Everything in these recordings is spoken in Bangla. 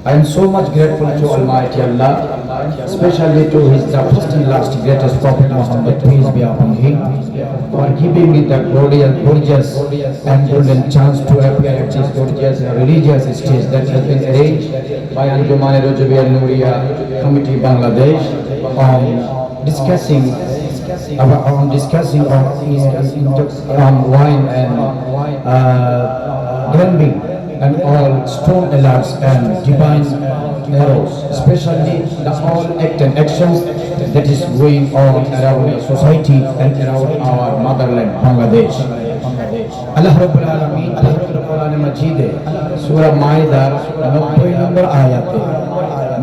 I am so much grateful to Almighty Allah, especially to His the first and last greatest Prophet Muhammad, peace be upon him, for giving me the gorgeous and golden chance to appear at this gorgeous religious stage that has been arranged by Anjuman Rajabiyya Al-Nooriyya Committee Bangladesh on discussing on wine and gambling and all stone alerts and divine arrows, especially the all act and actions that is going on around the society and around our motherland, Bangladesh. Allah Rabbul Alameen, Allah Rabbul Majide, Surah Maida, 90 নম্বর আয়াতে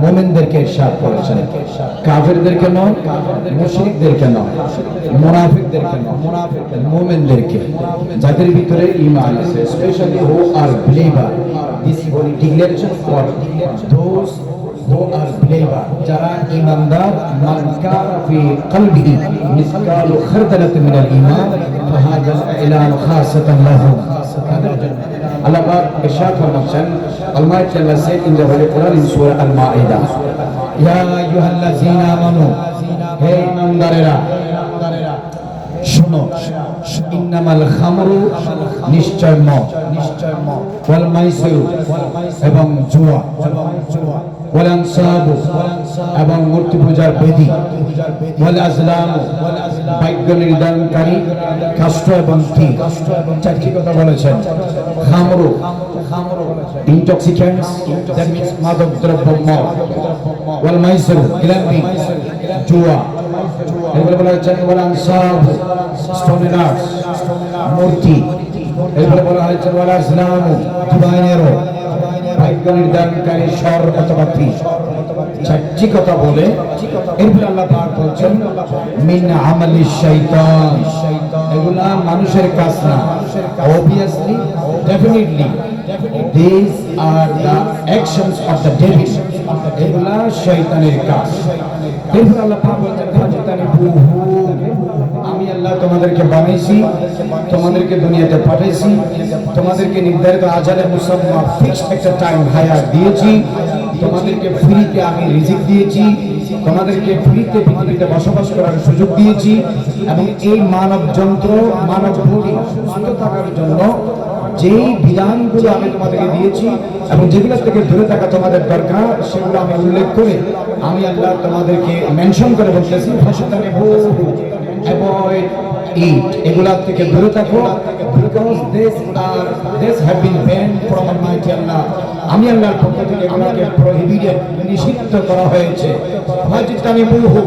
মুমিনদেরকে ইরশাদ করেছেন, কাফেরদেরকে নয়, মুশরিকদেরকে নয়, মুনাফিকদেরকে নয়, মুমিনদেরকে, যাদের ভিতরে ঈমান আছে, specially who are believer. This is holy declaration for those who are believer, যারা ঈমানদার, মান কানা ফি কলবিহি মিসকালু খারদালাতিন মিনাল ঈমান ফাহাদা ইলান খাসাতান লাহু। Allah Pak irshad ফরমাচ্ছেন, Almighty Allah said in the Holy Quran in Surah Al-Ma'idah, Ya ayyuhallazina amanu, হে ঈমানদারেরা শোনো, ইন্নামাল খামরু, নিশ্চয় মদ, ওয়াল মাইসিরু এবং জুয়া, ওয়াল আনসাবু এবং মূর্তি পূজার বেদী, ওয়াল আজলামু ভাগ্য নির্ধারণকারী কাষ্ঠ এবং তীর। চারটি কথা বলেছেন। খামরু, intoxicants, that means মাদক দ্রব্য, মদ। ওয়াল মাইসিরু, গ্যাম্বলিং, জুয়া। এগুলো বলা হচ্ছে ওয়াল আনসাবু, স্টোন আর্টস, মূর্তি। এগুলো বলা হয়েছে ওয়াল আজলামু, ডিভাইন অ্যারো, ভাগ্য নির্ধারণকারী স্বর অথবা তীর। চারটি কথা বলে এরপর আল্লাহ পাক বলছেন মিন আমালিশ শাইতান, এগুলা মানুষের কাজ না। Obviously, definitely, these are the actions of the devil. এগুলা শয়তানের কাজ। এরপর আল্লাহ পাক বলছেন ফাজতানিবুহু, আমি আল্লাহ তোমাদেরকে বানাইছি, তোমাদেরকে দুনিয়াতে পাঠাইছি, তোমাদেরকে নির্ধারিত আজালে মুসাম্মা ফিক্সড একটা টাইম হায়াত দিয়েছি, তোমাদেরকে ফ্রিতে আমি রিজিক দিয়েছি, তোমাদেরকে ফ্রিতে পৃথিবীতে বসবাস করার সুযোগ দিয়েছি, এবং এই মানব যন্ত্র, মানব বডি সুস্থ থাকার জন্য যেই বিধানগুলো আমি তোমাদেরকে দিয়েছি এবং যেগুলো থেকে দূরে থাকা তোমাদের দরকার সেগুলো আমি উল্লেখ করে আমি আল্লাহ তোমাদেরকে মেনশন করে বলতেছি, অ্যাভয়েড ইট, এগুলা থেকে দূরে থাকো, because this have been banned from Almighty Allah. আমি আল্লাহর পক্ষ থেকে এগুলাকে প্রহিবিটেড, নিষিদ্ধ করা হয়েছে। ফাজতানিবুহু,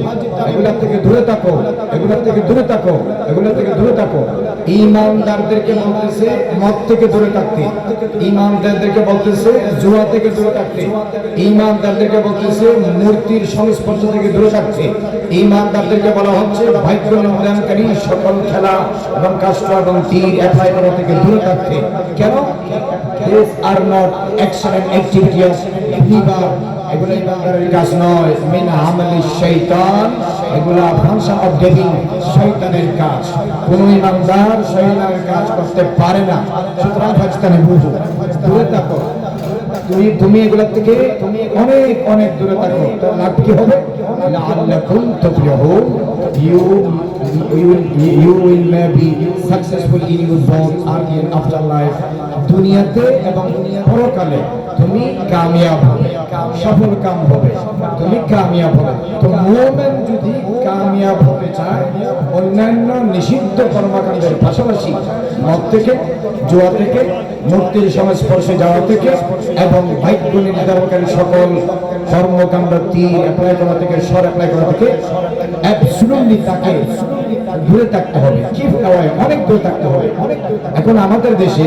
এগুলা থেকে দূরে থাকো, এগুলা থেকে দূরে থাকো, এগুলা থেকে দূরে থাকো। ঈমানদারদেরকে বলতেছে মদ থেকে দূরে থাকতে, ঈমানদারদেরকে বলতেছে জুয়া থেকে দূরে থাকতে, ঈমানদারদেরকে বলতেছে মূর্তির সংস্পর্শ থেকে দূরে থাকতে, ঈমানদারদেরকে বলা হচ্ছে ভাগ্য নির্ধারণকারী সকল খেলা এবং কাষ্ঠ এবং তীর অ্যাপ্লাই করা থেকে দূরে থাকতে। কেন? These are not action and activity of believer, এগুলো ইমানদারের কাজ নয়। মিন আমালিশ শাইতান, এগুলা ফাংশন অফ ডেভিল, শয়তানের কাজ। কোন ইমানদার শয়তানের কাজ করতে পারে না। সুতরাং ফাজতানিবুহু, দূরে থাকো। তুমি এগুলা থেকে অনেক অনেক দূরে থাকো, তার লাভ কি হবে? লাআল্লাকুম তুফলিহুন, you will be successful in your both early and after life. দুনিয়াতে এবং পরকালে তুমি কামিয়াব হবে, সফল কাম হবে, তুমি কামিয়াব হবে। তো মুমিন যদি কামিয়াব হতে চায়, অন্যান্য নিষিদ্ধ কর্মকাণ্ডের পাশাপাশি মদ থেকে, জুয়া থেকে, মূর্তির সংস্পর্শে যাওয়া থেকে এবং ভাগ্য নির্ধারণকারী সকল কর্মকাণ্ড তীর অ্যাপ্লাই করা থেকে, স্বর অ্যাপ্লাই করা থেকে অ্যাবসলিউটলি তাকে দূরে থাকতে হবে। কি হয়? অনেক দূরে থাকতে হবে। এখন আমাদের দেশে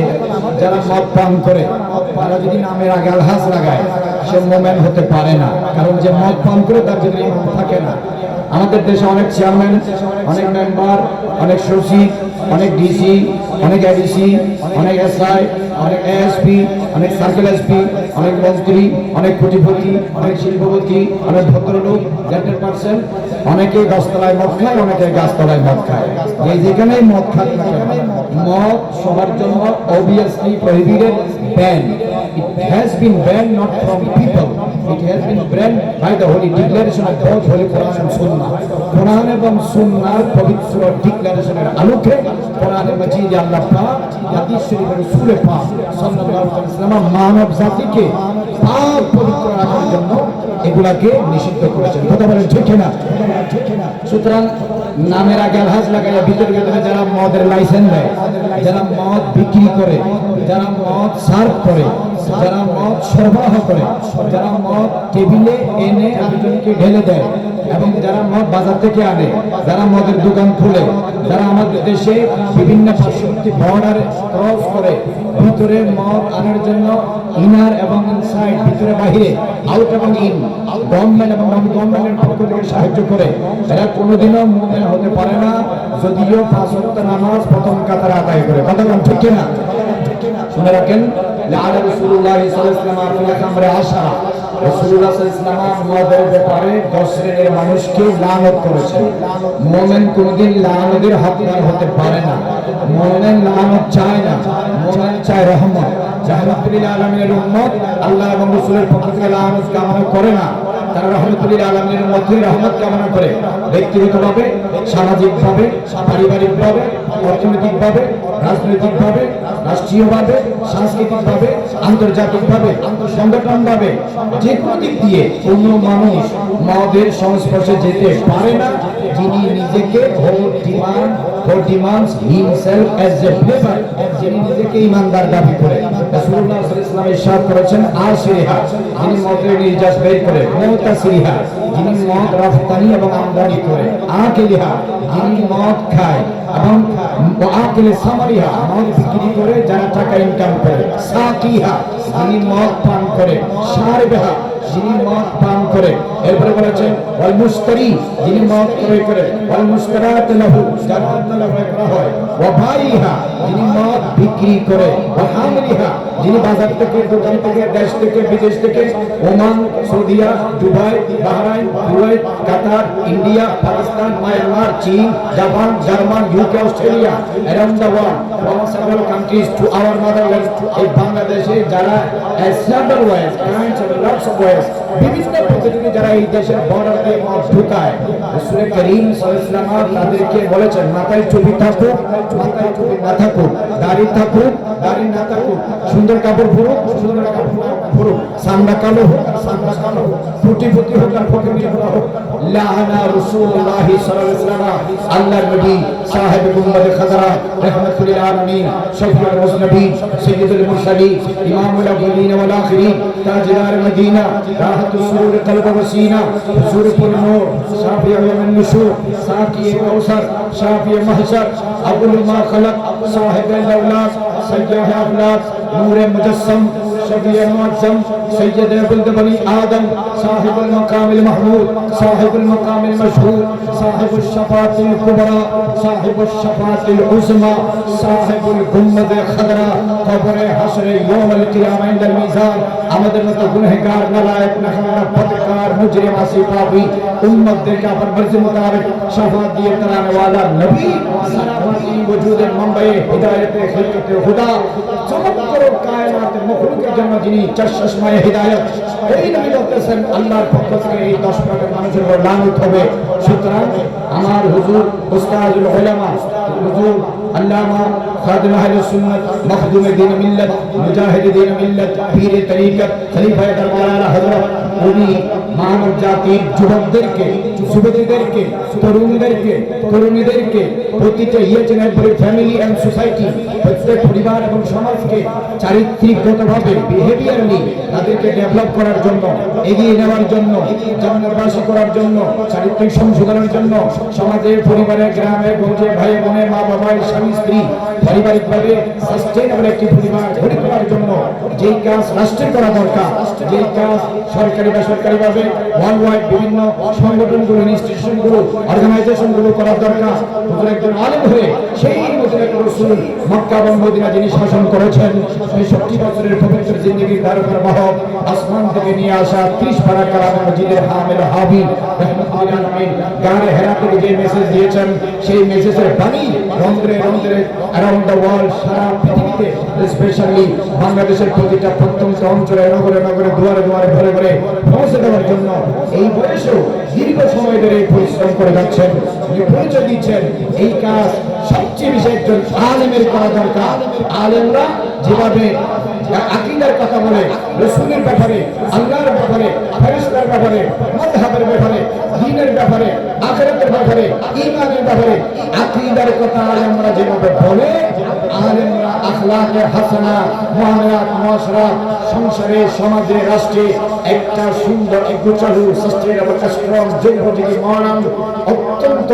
যারা মদ পান করে, তারা যদি নামের আগে আলহাজ লাগায়, সে মোমেন হতে পারে না, কারণ যে মদ পান করে তার যদি ইমান থাকে না। আমাদের দেশে অনেক চেয়ারম্যান, অনেক মেম্বার, অনেক সচিব, অনেক ডিসি, অনেক এডিসি, অনেক এসআই, অনেক এএসপি, অনেক সার্কেল এসপি, অনেক মন্ত্রী, অনেক কোটিপতি, অনেক শিল্পপতি, অনেক ভদ্রলোক, জেন্টেল পার্সন, অনেকে গাছতলায় মদ খায়, অনেকে গাছতলায় মদ খায়। যেখানেই মদ খায় না কেন, মদ সবার জন্য obviously prohibited, banned. It has been banned not from people. It has been banned by the holy declaration of both holy Quran and Sunnah. Quran এবং সুন্নাহর পবিত্র ডিক্লারেশনের আলোকে কোরআনে মাজিদে আল্লাহ পাক হাদিস শরীফের রাসূল পাক সাল্লাল্লাহু আলাইহি ওয়াসাল্লাম মানব জাতিকে পাক পবিত্র রাখার জন্য এগুলাকে নিষিদ্ধ করেছেন। কথা বলেন ঠিক না? সুতরাং নামের আগে আলহাজ লাগাইয়া ভিতরে ভিতরে যারা মদের লাইসেন্স দেয়, যারা মদ বিক্রি করে, যারা মদ সার্ভ করে, যারা মদ সরবরাহ করে, যারা মদ টেবিলে এনে আরেকজনকে ঢেলে দেয় এবং যারা মদ বাজার থেকে আনে, যারা মদের দোকান খুলে, যারা আমাদের দেশে বিভিন্ন পার্শ্ববর্তী বর্ডার ক্রস করে ভিতরে মদ আনার জন্য ইনার এবং ইনসাইড, ভিতরে বাহিরে, আউট এবং ইন, গভর্নমেন্ট এবং নন গভর্নমেন্টের পক্ষ থেকে সাহায্য করে, এরা কোনোদিনও মুমিন হতে পারে না যদিও 5 ওয়াক্ত নামাজ প্রথম কাতারে আদায় করে। কথা বলেন ঠিক না? শুনে রাখেন, লাআনা রাসূলুল্লাহ সাল্লাল্লাহু আলাইহি ওয়াসাল্লামের আশা, রাসূলুল্লাহ সাল্লাল্লাহু আলাইহি ওয়াসাল্লাম মদের ব্যাপারে 10 শ্রেণীর মানুষকে লানত করেছেন। মুমিন কোনদিন লানতের হকদার হতে পারে না। মুমিন লানত চায় না, মুমিন চায় রহমত। রাহমাতুল আলামিনের উম্মত আল্লাহ এবং রাসূলের পক্ষ থেকে লানত কামনা করে না, তারা রাহমাতুল আলামিনের মধ্যে রহমত কামনা করে। ব্যক্তিগতভাবে, সামাজিকভাবে, পারিবারিকভাবে, অর্থনৈতিকভাবে, রাজনৈতিকভাবে, রাষ্ট্রীয়ভাবে, সাংস্কৃতিকভাবে, আন্তর্জাতিকভাবে, সংগঠনভাবে, যে কোনো দিক দিয়ে কোনো মানুষ মদের সংস্পর্শে যেতে পারে না যিনি নিজেকে demands himself as a believer, যিনি নিজেকে ঈমানদার দাবি করে। রাসূলুল্লাহ সাল্লাল্লাহু আলাইহি ওয়াসাল্লাম ইরশাদ করেছেন, আশরিহা, যিনি মদের নির্যাস বের করে, মুতাসিরিহা, যিনি মদ রফতানি এবং আমদানি করে, আকিলিহা, যিনি মদ খায় এবং আকিলে সামারিহা, মদ বিক্রি করে যারা টাকা ইনকাম করে, সাকিহা, যিনি মদ পান করে, শারিবাহা, যিনি মদ পান করে। এরপরে বলেছেন ওয়াল মুশতারি, যিনি মদ ক্রয় করে, ওয়াল মুশতারাত লাহু, যার জন্য ক্রয় করা হয়, ওয়া বাইহা, যিনি মদ বিক্রি করে, ওয়া হামিলিহা, যিনি বাজার থেকে, দোকান থেকে, দেশ থেকে, বিদেশ থেকে, ওমান, সৌদিয়া, Dubai, Bahrain, Kuwait, Qatar, India, Pakistan, Myanmar, চীন, Japan, German, UK, Australia, around the world, from several countries to our motherland, এই বাংলাদেশে যারা several ways, kinds of lots of ways, বিভিন্ন পদ্ধতিতে যারা এই দেশের বর্ডার দিয়ে মদ ঢুকায়, রাসূল করিম সাল্লাল্লাহু আলাইহি ওয়াসাল্লাম তাদেরকে বলেছেন, মাথায় টুপি থাকুক, মাথায় টুপি না থাকুক, দাড়ি থাকুক, দাড়ি না থাকুক, সুন্দর কাপড় পরুক, সুন্দর কাপড় পরুক, সামনা কালো হোক, সামনা কালো হোক, ফুটি ফুটি হোক আর ফকির হোক, লাআনা রাসূলুল্লাহ সাল্লাল্লাহু আলাইহি ওয়াসাল্লাম, আল্লাহর নবী সাহেব গুম্বদ খাজরা রাহমাতুল আলামিন, শফিউল মুসলিমিন, সাইয়্যিদুল মুরসালিন, ইমামুল আউয়ালিন ওয়াল আখিরিন, তাজদার মদিনা, রাহাতুস সুরুর কলব ওয়াসিনা, হুজুরুল নূর, শাফিউল ইয়ামিন নুশুর, সাকিয়ে কাউসার, শাফিয়ে মাহশর, আবুল মা খলক, সাহিবুল আওলাদ, সৈয়দ আওলাদ, নূরে মুজাসসম, شفيع المعظم، سيد ولد بني آدم، صاحب المقام المحمود، صاحب المقام المشهود، صاحب الشفاعة الكبرى، صاحب الشفاعة العظمى، صاحب الغمة الخضراء، قبر حشر يوم القيامة عند الميزان। আমাদের মতো গুনাহগার, নালায়েক, নাহমানা, পদকার, মুজরিম, আসি, পাপী উম্মতদেরকে আপনার মর্জি মোতাবেক শাফাআত দিয়ে তারানে ওয়ালা নবী সারা ওজুদের মানবায়ে হিদায়াতে খিলকতে খুদা সমগ্র কায়নাতের মখলুকের জন্য যিনি চশমায়ে হিদায়াত, এই নবী বলতেছেন আল্লাহর পক্ষ থেকে এই 10 প্রকার মানুষের উপর লানত হবে। সুতরাং আমার হুজুর উস্তাদুল উলামা, হুজুর আল্লামা খাদিম আহলে সুন্নাত, মখদুমে দ্বীন মিল্লাত, মুজাহিদে দ্বীন মিল্লাত, পীরে তরিকত, খলিফায়ে দরবার আলা হযরত, উনি মানব জাতির যুবকদেরকে, যুবতীদেরকে, তরুণীদেরকে প্রতিটা এভরি ফ্যামিলি এন্ড সোসাইটি, প্রত্যেক পরিবার এবং সমাজকে চারিত্রিকগতভাবে বিহেভিয়ারলি তাদেরকে ডেভেলপ করার জন্য, এগিয়ে নেওয়ার জন্য, জীবনবাসী করার জন্য, চারিত্রিক সংশোধনের জন্য, সমাজে, পরিবারে, গ্রামে, গঞ্জে, ভাই বোনে, মা বাবা, স্বামী স্ত্রী পারিবারিকভাবে সাস্টেইনেবল একটি পরিবার গড়ে তোলার জন্য যেই কাজ রাষ্ট্রের করা দরকার, যেই কাজ সরকারি বেসরকারিভাবে ওয়ার্ল্ড ওয়াইড বিভিন্ন সংগঠনগুলো, ইনস্টিটিউশনগুলো, অর্গানাইজেশনগুলো করার দরকার, হুজুর একজন আলেম হয়ে সেই মতো একটা রাসূল মক্কা এবং মদিনা যিনি শাসন করেছেন, ৬৫ বছরের পবিত্র জিন্দেগির ধারণার বাহক, আসমান থেকে নিয়ে আসা 30 পারা কালাম মসজিদের হামিল হাবিব রাহমাতুল্লাহ আলাইহি গানে হেরা থেকে যে মেসেজ দিয়েছেন, সেই মেসেজের বাণী রন্ধ্রে রন্ধ্রে অ্যারাউন্ড দ্য ওয়ার্ল্ড, সারা পৃথিবীতে, স্পেশালি বাংলাদেশের প্রতিটা প্রত্যন্ত অঞ্চলে, নগরে নগরে, দুয়ারে দুয়ারে, ঘরে ঘরে পৌঁছে দেওয়ার জন্য এই বয়সেও দীর্ঘ সময় ধরে পরিশ্রম করে যাচ্ছেন। উনি পরিচয় দিচ্ছেন এই কাজ সবচেয়ে বেশি একজন আলেমের করা দরকার। আলেমরা যেভাবে আকীদার কথা বলে, রাসূলের ব্যাপারে, আল্লাহর ব্যাপারে, ফেরেশতার ব্যাপারে, মাযহাবের ব্যাপারে, দ্বীনের ব্যাপারে, আখিরাতের ব্যাপারে, ঈমানের ব্যাপারে আকীদার কথা আলেমরা যেভাবে বলে, আলেমরা আখলাকে হাসানা, মুআমালাত, মুআশারাত, সংসারে, সমাজে, রাষ্ট্রে একটা সুন্দর, গোছালো, সাস্টেইনেবল, স্ট্রং, যোগ্যযোগী, মডার্ন, অত্যন্ত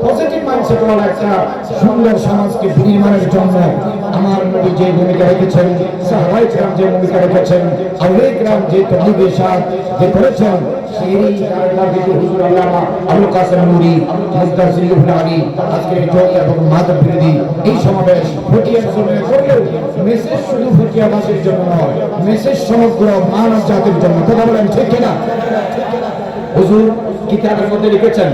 পজিটিভ মাইন্ডসেট ওয়ালা একটা সুন্দর সমাজকে বিনির্মাণের জন্য আমার নবী যে ভূমিকা রেখেছেন, সাহাবায়ে কেরাম যে ভূমিকা রেখেছেন, আউলিয়া কেরাম যে তবলিগের সাথ যে করেছেন, সেই কারণে হুজুর আল্লামা আবুল কাসেম নূরী, মুফতি সিরাজুল আলী আজকে এই যোগ এবং মাদক বিরোধী এই সমাবেশ ফটিয়ার জন্য করলেও মেসেজ শুধু ফটিয়াবাসীর জন্য নয়, মেসেজ সমগ্র মানব জাতির জন্য। কথা বলেন ঠিক কিনা? হুজুর কিতাবের মধ্যে লিখেছেন,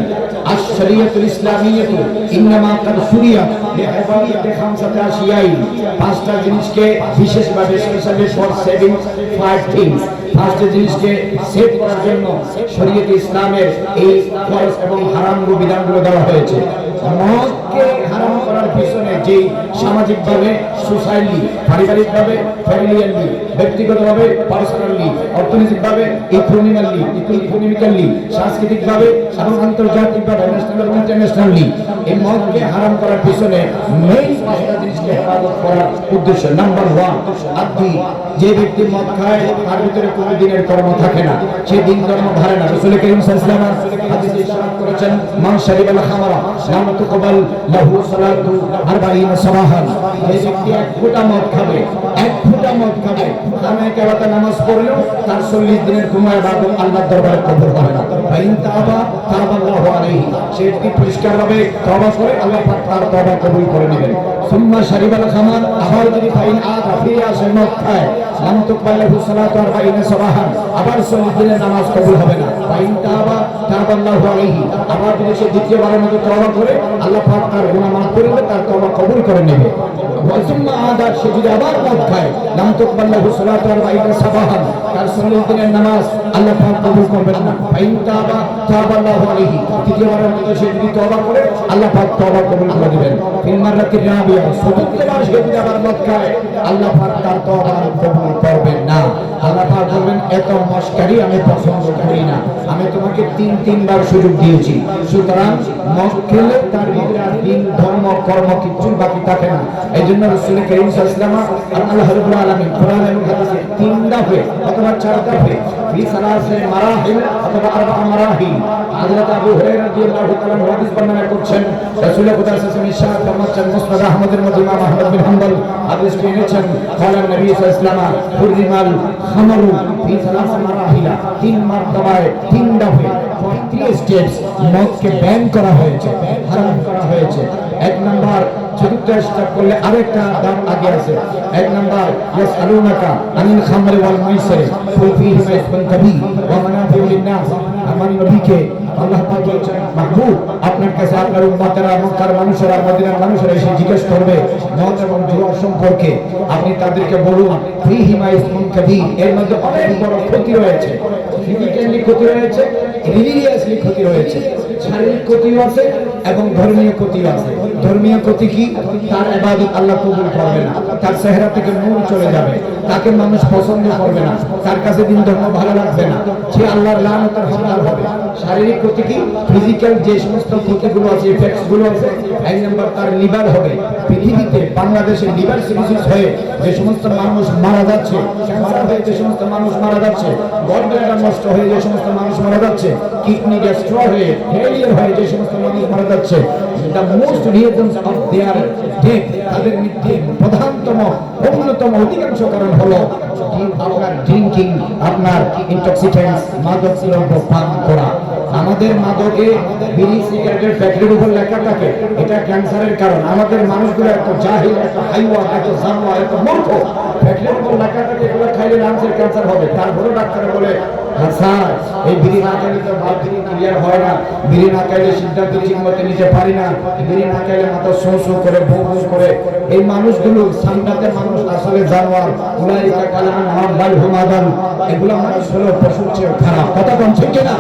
আশ-শরিয়াতুল ইসলামিয়াতু ইন্নামা কাদ শুরিয়াত লিহিফাযাতি খামসাতি আশিয়াইন, পাঁচটা জিনিসকে বিশেষভাবে স্পেশালি ফর সেভিং 5 থিংস, পাঁচটা জিনিসকে সেভ করার জন্য শরীয়তে ইসলামের এই ফরজ এবং হারাম বিধানগুলো দেওয়া হয়েছে। মদকে হারাম করার পিছনে যে সামাজিকভাবে, সোসাইটি, পারিবারিকভাবে, ফ্যামিলিয়ালি, ব্যক্তিগতভাবে, পার্সোনালি, অর্থনৈতিকভাবে, ইকোনমিক্যালি, সাংস্কৃতিকভাবে এবং আন্তর্জাতিকভাবে, ন্যাশনাল এবং ইন্টারন্যাশনালি এই মদকে হারাম করার পিছনে মেইন পাঁচটা জিনিসকে হেফাজত করার উদ্দেশ্য। নাম্বার 1, আদি যে ব্যক্তি মদ খায় তার ভিতরে কোনো দিনের কর্ম থাকে না, সে দিন কর্ম ধারে না। রাসূল কারীম সাল্লাল্লাহু আলাইহি ওয়াসাল্লাম হাদিসে ইরশাদ করেছেন, মান শারিবাল খামরা লাম তুকবাল লাহু সালাতু 40 সাবাহান, যে ব্যক্তি এক ফোঁটা মদ খাবে, এক ফোঁটা মদ খাবে, কামে কেরাতে নামাজ পড়লেও তার 40 দিনের কোনো ইবাদত আল্লাহর দরবারে কবুল হবে না। ফাইন তাবা তাবাল্লাহু আলাইহি, সে ব্যক্তি পরিষ্কারভাবে তওবা করে আল্লাহ পাক তার তওবা কবুল করে নেবেন। সুম্মা শারিবাল খামার, আবার যদি ফাইন আদা ফিরে আসে মদ খায়, লাম তুকবাল লাহু সালাতু 40 সাবাহান, আবার 40 দিনের নামাজ কবুল হবে না। ফাইন তাবা তাবাল্লাহু আলাইহি, আবার যদি সে দ্বিতীয়বারের মতো তওবা করে আল্লাহ পাক তার গুনাহ মাফ করে দেবে, তার তওবা কবুল করে নেবে। ওয়াসুম্মা আদা, সে যদি আবার মদ খায়, লাম তুকবাল লাহু সালাতু 40 সাবাহান, তার 40 দিনের নামাজ আল্লাহ পাক কবুল করবেন না। ফাইন তাবা তাবাল্লাহু আলাইহি, তৃতীয়বারের মতো সে যদি তওবা করে আল্লাহ পাক তওবা কবুল করে দিবেন। ফিল মাররাতির রাবিয়া, চতুর্থবার সে যদি আবার মদ খায়, আল্লাহ পাক তার তওবা কবুল করবেন না। আল্লাহ পাক বলবেন, এত মশকারি আমি পছন্দ করি না, আমি তোমাকে 3বার সুযোগ দিয়েছি, সুতরাং মদ খেলে তার ভিতরে আর দিন, ধর্ম, কর্ম কিছু বাকি থাকে না। এই জন্য রাসূল কারীম সাল্লাল্লাহু আলাইহি ওয়াসাল্লাম আল্লাহ রাব্বুল আলামিন কোরআন এবং হাদিসে 3 দফে অথবা 4 দফে ফি সালাসে মারাহিল অথবা 4 মারাহিল, হযরত আবু হুরায়রা রাদিয়াল্লাহু তাআলা হাদিস বর্ণনা করছেন, রাসূল খুদা সাল্লাল্লাহু আলাইহি ওয়াসাল্লাম ইরশাদ ফরমাচ্ছেন, মুসনাদ আহমদের মধ্যে ইমাম আহমদ বিন হাম্বল হাদিসটি এনেছেন, قال النبي صلى الله عليه وسلم حرم الخمر في 3 মারাহিল, 3 মারতবায়, 3 দফে, 3 স্টেপস মদকে ব্যান করা হয়েছে, হারাম করা হয়েছে। 1 নাম্বার, চতুর্থ স্টেপ করলে আরেকটা দাম আগে আছে। 1 নাম্বার, ইয়াসআলুনাকা আনিল খামরি ওয়াল মাইসির কুল ফীহিমা ইসমুন কাবীর ওয়া মানাফিউ লিন-নাস। আমার নবীকে আল্লাহ পাক বলেছেন, মাহবুব আপনার কাছে আপনার উম্মতেরা, মক্কার মানুষেরা, মদিনার মানুষেরা এসে জিজ্ঞেস করবে মদ এবং জুয়া সম্পর্কে, আপনি তাদেরকে বলুন, ফীহিমা ইসমুন কাবীর, এর মধ্যে অনেক বড় ক্ষতি রয়েছে। ফিজিক্যালি ক্ষতি রয়েছে, রিলিজিয়াসলি ক্ষতি রয়েছে, শারীরিক ক্ষতিও আছে এবং ধর্মীয় ক্ষতিও আছে। ধর্মীয় ক্ষতি কি? তার ইবাদত আল্লাহ কবুল করবে না, তার চেহারা থেকে নূর চলে যাবে, তাকে মানুষ পছন্দ করবে না, তার কাছে দিন ধর্ম ভালো লাগবে না, সে আল্লাহর লানতের হকদার হবে। শারীরিক ক্ষতি কি? ফিজিক্যাল যে সমস্ত ক্ষতিগুলো আছে, ইফেক্টস গুলো আছে। 1 নাম্বার, তার লিভার হবে। পৃথিবীতে বাংলাদেশে লিভার সিরোসিস হয়ে যে সমস্ত মানুষ মারা যাচ্ছে, ক্যান্সার হয়ে যে সমস্ত মানুষ মারা যাচ্ছে, গলব্লাডার নষ্ট হয়ে যে সমস্ত মানুষ মারা যাচ্ছে, কিডনি ডেস্ট্রয় হয়ে ফেলিয়ার হয়ে যে সমস্ত মানুষ মারা যাচ্ছে, the most reasons of their death, তাদের মৃত্যুর প্রধানতম অন্যতম অধিকাংশ কারণ হলো আপনার ড্রিঙ্কিং, আপনার ইনটক্সিকেন্টস, মাদক দ্রব্য পান করা। আমাদের মাদকে বিড়ি সিগারেটের ফ্যাক্টরির উপর লেখা থাকে এটা ক্যান্সারের কারণ। আমাদের মানুষগুলো এত জাহিল, এত হাইওয়ান, এত জানোয়ার, এত মূর্খ। ফ্যাক্টরির উপর লেখা থাকে এগুলো খাইলে লাংসের ক্যান্সার হবে, তারপরে ডাক্তার বলে স্যার এই বিড়ি না খাইলে তো ভাব বিড়ি ক্লিয়ার হয় না, বিড়ি না খাইলে সিদ্ধান্ত ঠিক মতো নিতে পারি না, বিড়ি না খাইলে মাথা শো শো করে ভৌ ভৌ করে। এই মানুষগুলো সামনাতে মানুষ আসলে জানোয়ার, উলাইকা কালামান হাম্বাল হুমাদান, এগুলো মানুষ হলো পশুর চেয়ে খারাপ। কথা কোন ঠিক না?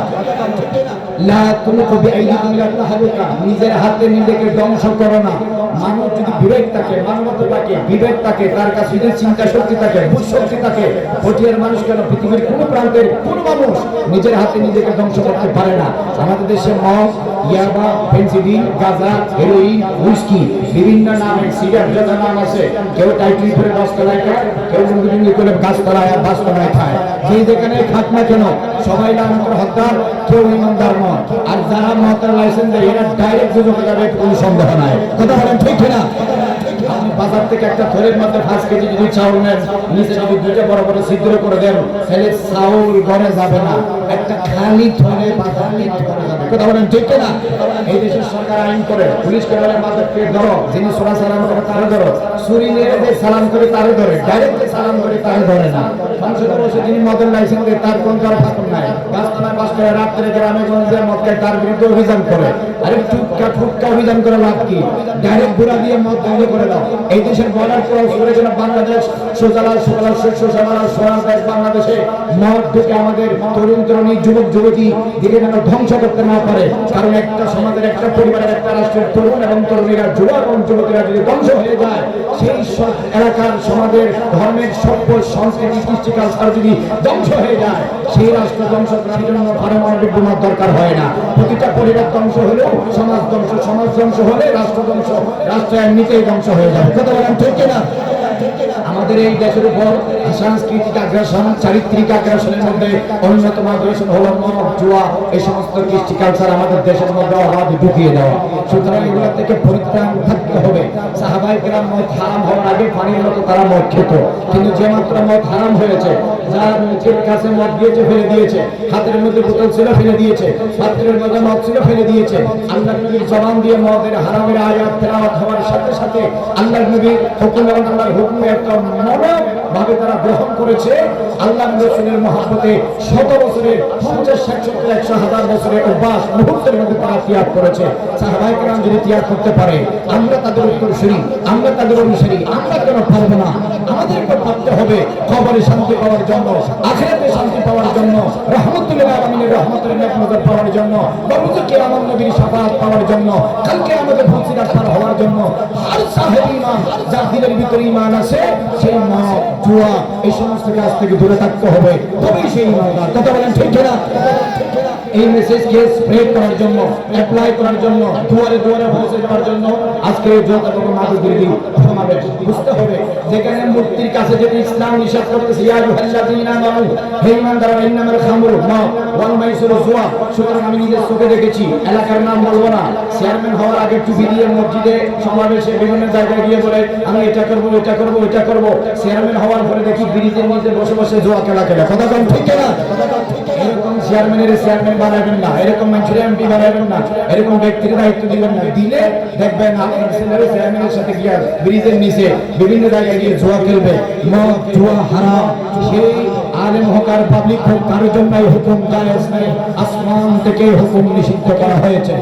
লা তুলকু বিআইদিকুম ইলা তাহলুকা, নিজের হাতে নিজেকে ধ্বংস করো না। মানুষ যদি বিবেক থাকে, মানবতা থাকে, বিবেক থাকে, তার কাছে যদি চিন্তা শক্তি থাকে, বুঝ শক্তি থাকে, পটিয়ার মানুষ কেন পৃথিবীর কোন প্রান্তের কোন মানুষ নিজের হাতে নিজেকে ধ্বংস করতে পারে না। আমাদের দেশে মদ, ইয়াবা, ফেন্সিডিল, গাঁজা, হেরোইন, হুইস্কি, বিভিন্ন নামে সিগারেট যত নাম আছে, কেউ টাইটলি করে গাছতলায় খায়, কেউ লুঙ্গি করে গাছতলায় আর বাসতলায় খায়। যে যেখানে খাক না কেন সবাই নামের হত্যার, কেউ ইমানদার নয়। আর যারা মতের লাইসেন্স দেয় এরা ডাইরেক্ট দুজনে যাবে, কোনো সন্দেহ নাই। কথা বলেন ঠিক না? আপনি বাজার থেকে একটা থলের মধ্যে 5 কেজি যদি চাউল নেন, নিচে যদি 2টা বড় বড় ছিদ্র করে দেন, তাহলে চাউল ঘরে যাবে না, একটা খালি থলে বাজার ঘরে যাবে। কথা বলেন ঠিক না? এই দেশের সরকার আইন করে, পুলিশকে বলে বাজারকে ধরো, যিনি সোনা সালাম করে তারে ধরো, চুরি নিয়ে যে সালাম করে তারে ধরে, ডাইরেক্ট সালাম করে তারে ধরে না। সংসদে বসে যিনি মদের লাইসেন্স দেয় তার কোন কারো ফাঁকন নাই। গাছতলায় বাস করে রাত্রে গ্রামে গঞ্জে মদ খায়, তার বিরুদ্ধে অভিযান করে। আরে টুকা ফুটকা অভিযান করে লাভ কি? ডাইরেক্ট বুড়া দিয়ে মদ বন্ধ করে দাও। এই দেশের বর্ডার ক্রস করে যেন বাংলাদেশ সোজালাল সোজালাল সোজালাল সোনার দেশ বাংলাদেশে মদ ঢুকে আমাদের তরুণ তরুণী যুবক যুবতী দিকে যেন ধ্বংস করতে না পারে। কারণ একটা সমাজের, একটা পরিবারের, একটা রাষ্ট্রের তরুণ এবং তরুণীরা, যুবক এবং যুবতীরা যদি ধ্বংস হয়ে যায়, সেই এলাকার সমাজের ধর্মের সভ্য সংস্কৃতি কৃষ্টি কালচার যদি ধ্বংস হয়ে যায়, সেই রাষ্ট্র ধ্বংস করার জন্য পারমাণবিক বোমার দরকার হয় না। প্রতিটা পরিবার ধ্বংস হলেও সমাজ ধ্বংস, সমাজ ধ্বংস হলে রাষ্ট্র ধ্বংস, রাষ্ট্র এমনিতেই ধ্বংস হয়ে যাবে। কথা বলেন ঠিক না? আমাদের এই দেশের উপর সাংস্কৃতিক আগ্রাসন, চারিত্রিক আগ্রাসনের মধ্যে অন্যতম আগ্রাসন হলো মদ, জুয়া, এই সমস্ত কৃষ্টি কালচার আমাদের দেশের মধ্যে অবাধ ঢুকিয়ে দেওয়া। সুতরাং এগুলো থেকে পরিত্রাণ থাকতে হবে। সাহাবায়ে কেরাম মদ হারাম হওয়ার আগে পানির মতো তারা মদ খেত, কিন্তু যে মাত্র মদ হারাম হয়েছে, যার মুখের কাছে মদ দিয়েছে ফেলে দিয়েছে, হাতের মধ্যে বোতল ছিল ফেলে দিয়েছে, পাত্রের মধ্যে মদ ছিল ফেলে দিয়েছে। আল্লাহর নবীর জবান দিয়ে মদের হারামের আয়াত তেলাওয়াত হওয়ার সাথে সাথে আল্লাহর নবীর হুকুম এবং আল্লাহর হুকুমে একটা মনোভাবে তারা গ্রহণ করেছে। আল্লাহ রাসূলের মহব্বতে 100 বছরের 50, 60, 70, 100, 1000 বছরের অভ্যাস মুহূর্তের মধ্যে তারা ত্যাগ করেছে। সাহাবায়ে কেরাম যদি ত্যাগ করতে পারে, আমরা তাদের উত্তরসূরি, আমরা তাদের অনুসারী, আমরা কেন পারবো না? আমাদেরকে ভাবতে হবে কবরে শান্তি পাওয়ার জন্য, আখিরাতে শান্তি পাওয়ার জন্য, রাহমাতুল আলামিনের রহমতের নেকমত পাওয়ার জন্য, বরকত কিয়ামত নবীর শাফাআত পাওয়ার জন্য, কালকে আমাদের ফজিলত পার হওয়ার জন্য। আর সাহেব ঈমান, যার দিলের ভিতরে ঈমান আছে, সেই মদ, জুয়া, এই সমস্ত কাজ থেকে দূরে থাকতে হবে, তবেই সেই ঈমানদার। কথা বলেন ঠিক না? এই মেসেজকে স্প্রেড করার জন্য, অ্যাপ্লাই করার জন্য, দুয়ারে দুয়ারে পৌঁছে দেওয়ার জন্য আজকে যতটুকু মাদকবিরোধী সমাবেশ। বুঝতে হবে যেখানে মূর্তির কাছে যেটা ইসলাম নিষেধ করতেছে, ইয়া আইয়ুহাল্লাযীনা আমানু, হে ঈমানদাররা, ইন্নামাল খামরু মদ ওয়াল মাইসিরু জুয়া। সুতরাং আমি নিজের চোখে দেখেছি, এলাকার নাম বলবো না, চেয়ারম্যান হওয়ার আগে টুপি দিয়ে মসজিদে সমাবেশে বিভিন্ন জায়গায় গিয়ে বলে আমি এটা করবো, এটা করবো, এটা করবো। চেয়ারম্যান হওয়ার পরে দেখি ব্রিজের নিচে বসে বসে জুয়া খেলা খেলে। কথা বলেন ঠিক না? এরকম চেয়ারম্যানের চেয়ারম্যান বানাবেন না, এরকম মানুষের এমপি বানাবেন না, এরকম ব্যক্তির দায়িত্ব দিবেন না। দিলে দেখবেন আপনার ছেলেরা চেয়ারম্যানের সাথে গিয়ে ব্রিজের নিচে বিভিন্ন জায়গায় গিয়ে জুয়া খেলবে। মদ, জুয়া হারাম। সেই আলেম হোক আর পাবলিক হোক, কারোর জন্যই হুকুম জায়েজ নেই, আসমান থেকে হুকুম নিষিদ্ধ করা হয়েছে।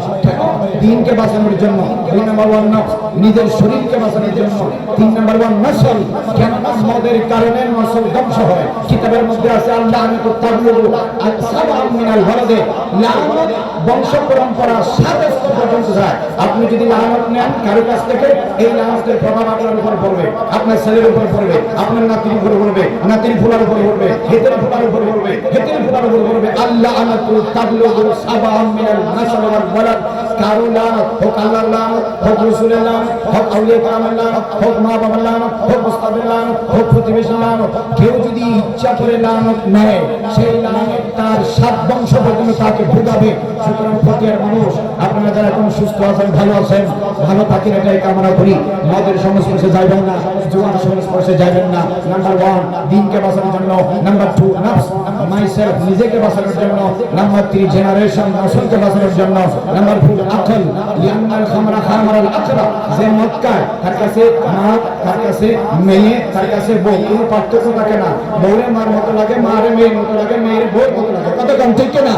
দিনকে বাঁচানোর জন্য 2 নম্বর 1 নফস, নিজের শরীরকে বাঁচানোর জন্য 3 নম্বর 1 নসল। কেন মদের কারণে নসল ধ্বংস হয়? কিতাবের মধ্যে আছে আল্লাহ আমি তো তাবলুগু আস-সাবআ মিনাল ওয়ালাদে, লানত বংশ পরম্পরা 7 স্তর পর্যন্ত যায়। আপনি যদি লানত নেন কারো কাছ থেকে, এই লানতের প্রভাব আপনার উপর পড়বে, আপনার ছেলের উপর পড়বে, আপনার নাতির উপর পড়বে, নাতির ফুলার উপর পড়বে, হেতের ফুলার উপর পড়বে, হেতের ফুলার উপর পড়বে। আল্লাহ আনাতু তাবলুগু সাবআ মিনাল নাসল ওয়াল ওয়ালাদ। কারো লানত হোক, আল্লাহর লানত হোক, রাসূলের লানত হোক, আউলিয়া কেরামের লানত হোক, মা বাবার লানত হোক, মুস্তাদের লানত হোক, প্রতিবেশীর লানত, কেউ যদি ইচ্ছা করে লানত নেয়, সেই লানত তার 7 বংশ পর্যন্ত তাকে ভোগাবে। সুতরাং প্রতিটি মানুষ আপনারা যারা এখন সুস্থ আছেন, ভালো আছেন, ভালো থাকেন এটাই কামনা করি। মদের সংস্পর্শে যাবেন না, জুয়ার সংস্পর্শে যাবেন না। নাম্বার 1 দিনকে বাঁচানোর জন্য, নাম্বার 2 নফস মাইসেলফ নিজেকে বাঁচানোর জন্য, নাম্বার 3 জেনারেশন নসলকে বাঁচানোর জন্য, নাম্বার 4 আকল লিআন্নাল খামরা খামারাল আকরা, যে মদ খায় তার কাছে মা, তার কাছে মেয়ে, তার কাছে বউ, কোনো পার্থক্য থাকে না। বউরে মার মতো লাগে, মারে মেয়ের মতো লাগে, মেয়ের বউর মতো লাগে, কত কম ঠিক না?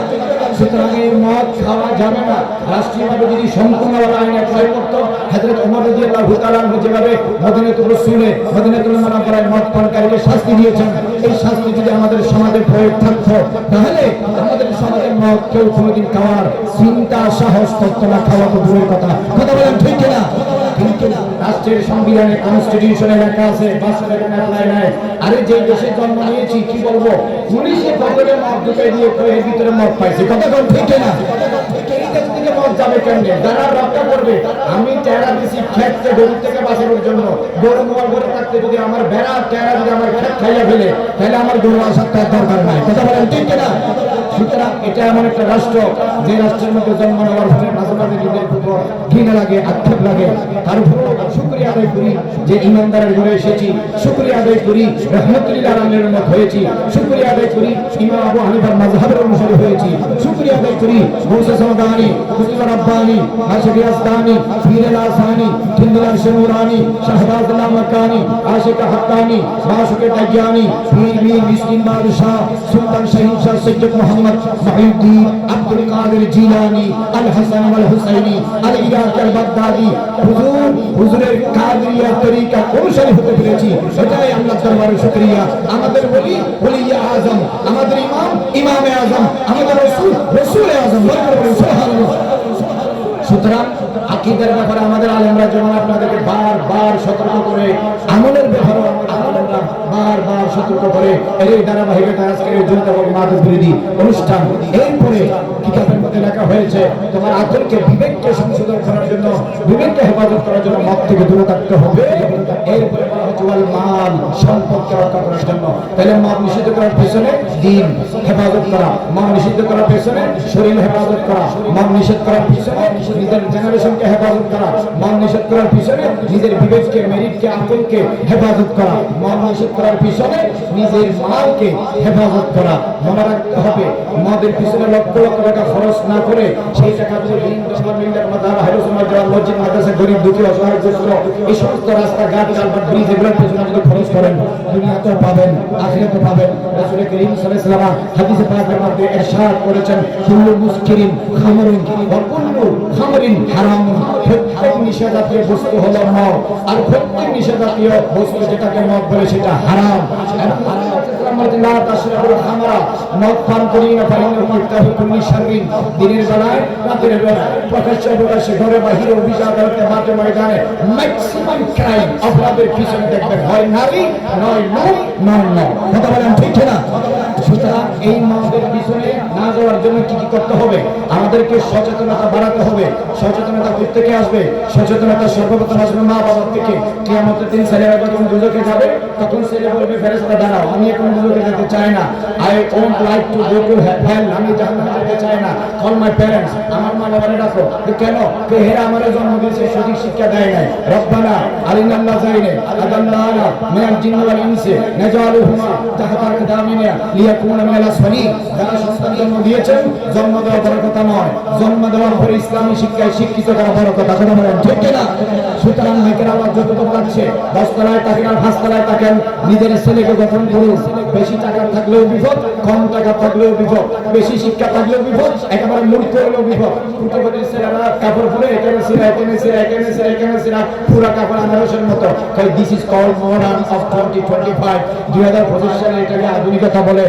সুতরাং এই মদ খাওয়া যাবে না। রাষ্ট্রীয়ভাবে যদি সম্পূর্ণভাবে আইন অ্যাপ্লাই করতো, হযরত ওমর রাদিয়াল্লাহু তাআলা যেভাবে মদিনাতুর রাসূলে মদিনাতুল মুনাওয়ারায় মদ পানকারীকে শাস্তি দিয়েছেন, এই শাস্তি যদি আমাদের সমাজে প্রয়োগ থাকতো, তাহলে আমাদের সমাজে মদ কেউ কোনোদিন খাওয়ার চিন্তা সাহস করতো না, খাওয়া তো দূরের কথা। কথা বলেন ঠিক না? কিন্তু রাষ্ট্রের সংবিধানে কনস্টিটিউশনে লেখা আছে, বাস্তবে অ্যাপ্লাই নাই। আরে যে দেশে জন্ম নিয়েছি কি বলবো, পুলিশে পকেটে মদ ঢুকাই দিয়ে এর ভিতরে মদ পাইছে, কথা বলেন ঠিক না? মদ যাবে কেমনে? যারা রক্ষা করবে? আমি টেরা দিছি ক্ষেত্রে গরু থেকে বাঁচানোর জন্য। গরু মোবাইল করে থাকতে যদি আমার বেড়া টেরা যদি আমার ক্ষেত খাইয়া ফেলে, তাহলে আমার গরু আসার তার দরকার নাই, কথা বলেন ঠিক না? সুতরাং এটা এমন একটা রাষ্ট্র, যে রাষ্ট্রের মধ্যে জন্ম নেওয়ার ফলে মাঝে মাঝে নিজের উপর ঘৃণা লাগে, আক্ষেপ লাগে। তার উপর শুকরিয়া আদায় করি যে ইমানদারের ঘরে এসেছি, শুকরিয়া আদায় করি রহমতুল্লাহ আলামিনের উম্মত হয়েছি, শুকরিয়া আদায় করি ইমাম আবু হানিফার মাযহাবের অনুসারী হয়েছি, শুকরিয়া আদায় করি মুসা সামদানি, কুতুব রাব্বানি, আশিক ইয়াসদানি, পীর আল-আসানি, জিন্দাল শনুরানি, শাহবাজুল্লাহ মাকানি, আশিক হাক্কানি, মাসুক তাইয়ানি, পীর মিসকিন বাদশাহ সুলতান শাহিন শাহ সৈয়দ মোহাম্মদ মাহিউদ্দিন আব্দুল কাদের জিলানী, আল হাসান ওয়াল হুসাইনি, আল ইরাক আল বাগদাদি, হুজুরের কাদেরিয়া তরিকা অনুসারী হতে পেরেছি, এটাই আল্লাহর দরবারে শুকরিয়া। আমাদের ওলি ওলিয়ে আযম, আমাদের ইমাম ইমামে আযম, আমাদের রাসূল রাসূলে আযম, সুবহানাল্লাহ। সুতরাং আকীদার ব্যাপারে আমাদের আলেমরা যেমন আপনাদেরকে বারবার সতর্ক করে, আমলের ব্যাপারে আলেমরা বারবার সতর্ক করে, এই ধারাবাহিকতা আজকের জনতাবাদী মাদক বিরোধী অনুষ্ঠান। এরপরে কিতাবের মধ্যে লেখা হয়েছে তোমার আকলকে, বিবেককে সংশোধন করার জন্য, বিবেককে হেফাজত করার জন্য মদ থেকে দূরে থাকতে হবে। এরপরে বলা হচ্ছে ওয়াল মাল, সম্পদকে রক্ষা করার জন্য। তাহলে মদ নিষিদ্ধ করার পেছনে দিন হেফাজত করা, মদ নিষিদ্ধ করার পেছনে শরীর হেফাজত করা, মদ নিষেধ করার পিছনে নিজের জেনারেশনকে হেফাজত করা, মদ নিষেধ করার পিছনে নিজের বিবেককে, মেরিটকে, আকলকে হেফাজত করা, মদ নিষেধ করার পিছনে নিজের মালকে হেফাজত করা। মনে রাখতে হবে মদের পিছনে লক্ষ লক্ষ টাকা খরচ না করে সেই টাকা যদি মসজিদ মাদ্রাসা, গরিব দুঃখী অসহায় দুঃস্থ এই সমস্ত রাস্তাঘাট, কালভার্ট, ব্রিজ এগুলোর পেছনে যদি খরচ করেন, দুনিয়াতেও পাবেন, আখিরাতেও পাবেন। রাসূল করিম সাল্লাল্লাহু আলাইহি ওয়াসাল্লাম হাদিসে পাকের মধ্যে ইরশাদ করেছেন, কুল্লু মুসকিরিন খামরুন ওয়া কুল্লু খামরিন হারামুন। প্রত্যেক নিষেধাজ্ঞেয় বস্তু হলো মদ, আর প্রত্যেক নিষেধাজ্ঞেয় বস্তু যেটাকে মদ বলে সেটা হারাম। মদ পান করি না দিনের বেলায়, রাতের বেলায়, প্রকাশ্যে প্রকাশ্যে, ঘরে বাহিরে, অফিস আদালতে, মাঠে ময়দানে ম্যাক্সিমাম ক্রাইম অপরাধের পিছনে দেখবেন হয় নারী, নয় লোক, নয় নয়, কথা বলেন ঠিক না? সুতরাং এই মদের পিছনে না যাওয়ার জন্য কি কি করতে হবে? আমাদেরকে সচেতনতা বাড়াতে হবে। সচেতনতা থেকে আসবে, সচেতনতা সর্বপ্রথম আসবে মা বাবার থেকে। কিয়ামতের দিন ছেলেরা যখন দুজকে যাবে, তখন ছেলে বলবে ফেরেশতা দাঁড়াও, আমি এখন দুজকে যেতে চাই না, I won't like to go to hell, আমি জাহান্নামে যেতে চাই না। কল মাই প্যারেন্টস, আমার মা বাবারে ডাকো। কেন? কে হেরা আমারে জন্ম দিয়েছে, সঠিক শিক্ষা দেয় নাই। রব্বানা আলিনাল্লাহ যাইনে আদাল্লাহনা মিনাল জিন্নি ওয়াল ইনসি নাজালুহুমা তাহতা আকদামিনা লিয়াকুনা মিনাল আসফালিন। যারা সন্তান জন্ম দিয়েছেন, জন্ম দেওয়া বড় কথা নয়, জন্ম দেওয়ার পরে ইসলামী শিক্ষায় শিক্ষিত করা বড় কথা, কথা বলেন ঠিক না? সুতরাং মেয়েরা আবার যতটুকু লাগছে, 10 তলায় থাকেন আর 5 তলায় থাকেন, নিজের ছেলেকে গঠন করুন। বেশি টাকা থাকলেও বিপদ, কম টাকা থাকলেও বিপদ, বেশি শিক্ষা থাকলেও বিপদ, একেবারে মূর্খ হলেও বিপদ। কুটিপতির ছেলেরা কাপড় পরে এখানে ছিঁড়া, এখানে ছিঁড়া, এখানে ছিঁড়া, এখানে ছিঁড়া, পুরা কাপড় আনারসের মতো। This is called modern of 2025। 2025 সালে এটাকে আধুনিকতা বলে।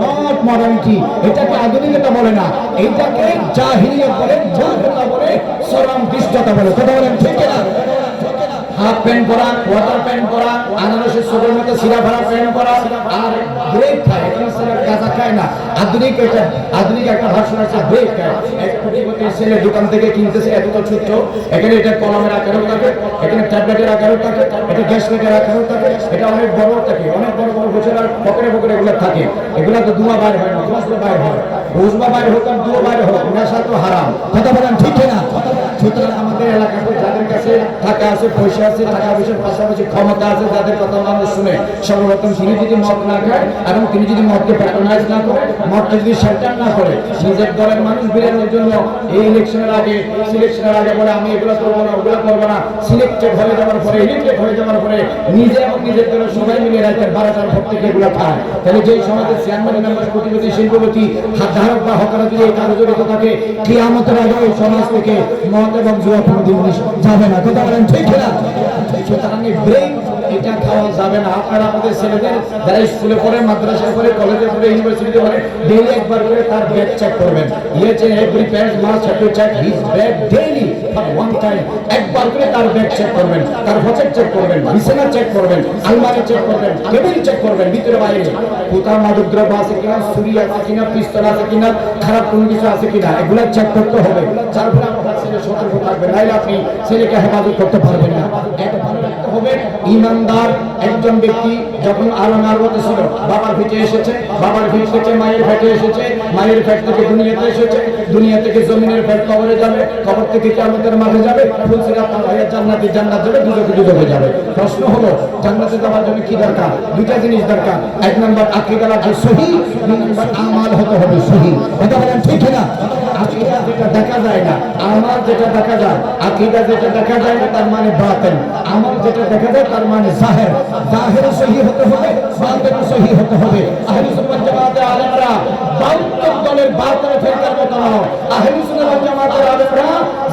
নট মডার্নিটি, এটাকে আধুনিকতা বলে না, এইটাকে জাহিলিয়ত বলে, জাহেলিয়া বলে, চরম দুষ্টতা বলে, কথা বলেন ঠিক না? হাফ প্যান্ট পরা, ওয়াটার প্যান্ট পরা, আনারসের ছোটের মতো সিরা ভরা প্যান্ট পরা, আর ব্রেক খায়, এখানে ছেলে গাঁজা খায় না। আধুনিক এটা, আধুনিক একটা ভার্সন আছে ব্রেক খায়। এক কোটিপতির ছেলে দোকান থেকে কিনতেছে এত ছোট্ট, এখানে এটা কলমের আকারেও থাকে, এখানে ট্যাবলেটের আকারেও থাকে, এটা গ্যাস লাইটের আকারেও থাকে, এটা অনেক বড় থাকে, অনেক বড় বড় গোছের পকেটে পকেটে এগুলো থাকে। এগুলা তো ধোঁয়া বাইর হয় না, ফসল বাইর হয়, উজবা বাইর হোক আর দুয়ো বাইর হোক, নেশা তো হারাম। কথা বলেন ঠিক না? সুতরাং আমাদের এলাকাতে যাদের কাছে টাকা আছে, পয়সা আছে, টাকা পয়সার পাশাপাশি ক্ষমতা আছে, যাদের কথা মানুষ শুনে, সর্বপ্রথম তিনি যদি মদ না খায় এবং তিনি যদি মদকে প্যাট্রোনাইজ না করে, মদকে যদি সেন্টার না করে, নিজের দলের মানুষ বেরোনোর জন্য এই ইলেকশনের আগে, সিলেকশনের আগে বলে আমি এগুলো করবো না, ওগুলো করবো না, সিলেক্টেড হয়ে যাওয়ার পরে, ইলেক্টেড হয়ে যাওয়ার পরে নিজে এবং নিজের দলের সবাই মিলে রাতের 12টার ভোট থেকে এগুলো খায়, তাহলে যেই সমাজের চেয়ারম্যান মেম্বার, কোটিপতি, শিল্পপতি, ধারক বা হকারা যদি এই কাজে জড়িত থাকে, কিয়ামতের আগে ওই সমাজ থেকে মদ এবং জুয়া কোনোদিন যাবে না। কথা বলেন ঠিক না? সুতরাং ব্রেক এটা খাওয়া যাবে না। আপনারা আমাদের ছেলেদের যারা স্কুলে পড়ে, মাদ্রাসায় পড়ে, কলেজে পড়ে, ইউনিভার্সিটিতে পড়ে, ডেইলি একবার করে তার ব্যাগ চেক করবেন। ইয়েছে every parent must have to check his bag daily for one time. একবার করে তার ব্যাগ চেক করবেন, তার পকেট চেক করবেন, বিছানা চেক করবেন, আলমারি চেক করবেন, টেবিল চেক করবেন, ভিতরে বাইরে কোথাও মাদকদ্রব্য আছে কিনা, ছুরি আছে কিনা, পিস্তল আছে কিনা, খারাপ কোনো কিছু আছে কিনা, এগুলো চেক করতে হবে। যার ফলে আপনার ছেলে সতর্ক থাকবে, নাইলে আপনি ছেলেকে হেফাজত করতে পারবেন না। এটা ভালো রাখতে হবে। ইমানদার একজন ব্যক্তি যখন আরতে ছিল, বাবার ভিটে এসেছে, বাবার ভিট থেকে মায়ের ফ্যাটে এসেছে, মায়ের ফ্যাট থেকে দুনিয়াতে এসেছে, দুনিয়া থেকে জমিনের ফ্যাট কবরে যাবে, কবর থেকে কিয়ামতের মাঠে যাবে, ফুলসিরাত পার হয়ে জান্নাতে, জান্নাত যাবে, দুজকে দুজকে যাবে। প্রশ্ন হলো জান্নাতে যাওয়ার জন্য কি দরকার? দুইটা জিনিস দরকার। এক নম্বর আকীদা লাগবে সহিহ, দুই নম্বর আমাল হতে হবে সহিহ। কথা বলেন ঠিক না? আকীদা যেটা দেখা যায় না, আমাল যেটা দেখা যায়, আকীদা যেটা দেখা যায় না তার মানে বাতিল, আমাল যেটা দেখা যায় তার মানে জাহির। জাহির সহিহ হতে হবে, বাতিল সহিহ হতে হবে। আহলে সুন্নাত জামাতের আলেমরা বাতিল দলের বাতিল ফেরকার মত নয়। আহলে সুন্নাত জামাতের আলেমরা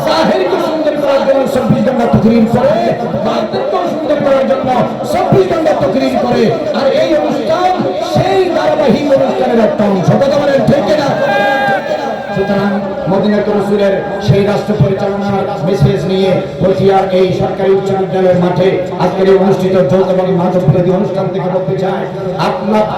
জাহিরকে সুন্দর করার জন্য 26 ঘন্টা তাকরীর করে, বাতিলকে সুন্দর করার জন্য 26 ঘন্টা তাকরীর করে। আর এই অনুষ্ঠান সেই ধারাবাহিক অনুষ্ঠানের একটা অংশ। কথা বলেন ঠিক না? সুতরাং মদিনাতুর রাসূলের সেই রাষ্ট্র পরিচালনার মেসেজ নিয়ে পটিয়ার এই সরকারি উচ্চ বিদ্যালয়ের মাঠে আজকের এই অনুষ্ঠিত যৌথ এবং মাদক বিরোধী অনুষ্ঠান থেকে বলতে চাই,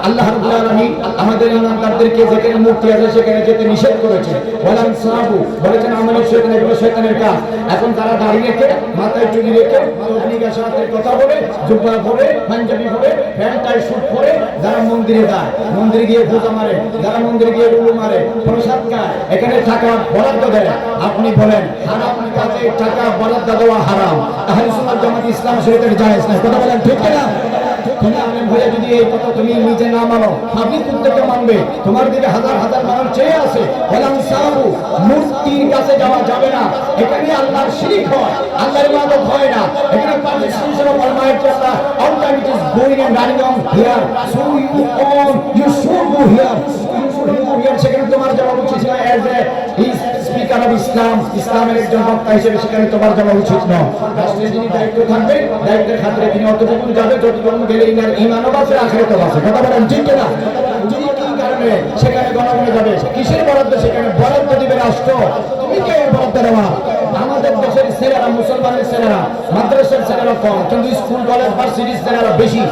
আল্লাহ রাব্বুল আলামিন আমাদের ইমানদারদেরকে যেখানে মূর্তি আছে সেখানে যেতে নিষেধ করেছে। ওয়ালান সাহাবু বলেছেন আমাদের শয়তান, এগুলো শয়তানের কাজ। এখন তারা দাঁড়িয়ে রেখে, মাথায় টুপি রেখে, তবলিগের সাথে কথা বলে, জুব্বা পরে, পাঞ্জাবি পরে, প্যান্ট টাই স্যুট পরে যারা মন্দিরে যায়, মন্দিরে গিয়ে পূজা মারে, যারা মন্দিরে গিয়ে রুলু মারে, প্রসাদ খায়, এখানে টাকা বরাদ্দ দেয়। আপনি বলেন হারাম কাজে টাকা বরাদ্দ দেওয়া হারাম। আহলে সুন্নাত জামাত ইসলাম শরীয়তের জায়েজ না। কথা বলেন ঠিক না? তুমি আলেম হয়ে যদি এই কথা তুমি নিজে না মানো, আপনি প্রত্যেককে মানবে। তোমার দিকে হাজার হাজার মানুষ চেয়ে আছে। বলেন সাহু মূর্তির কাছে যাওয়া যাবে না, এখানে আল্লাহর শিরক হয়, আল্লাহর ইবাদত হয় না। এখানে permission of Almighty Allah all time it is going and running on here, so you should go here, সেখানে তোমার যাওয়া উচিত না। As a speaker of Islam, ইসলামের একজন বক্তা হিসেবে সেখানে তোমার যাওয়া উচিত নয়। রাষ্ট্রের যিনি দায়িত্ব থাকবে, দায়িত্বের খাতিরে তিনি অতটুকু যাবে যতটুকু গেলে ঈমানও বাঁচে, আখিরাতও বাঁচে। কথা বলেন ঠিক না? যদি কি কারণে সেখানে গণগণে যাবে, কিসের বরাদ্দ? সেখানে বরাদ্দ দিবে রাষ্ট্র। তুমি কে বরাদ্দ দেওয়া? আমাদের দেশের ছেলেরা, মুসলমানের ছেলেরা, মাদ্রাসার ছেলেরা কম, কিন্তু স্কুল কলেজ ভার্সিটির ছেলেরা বেশি।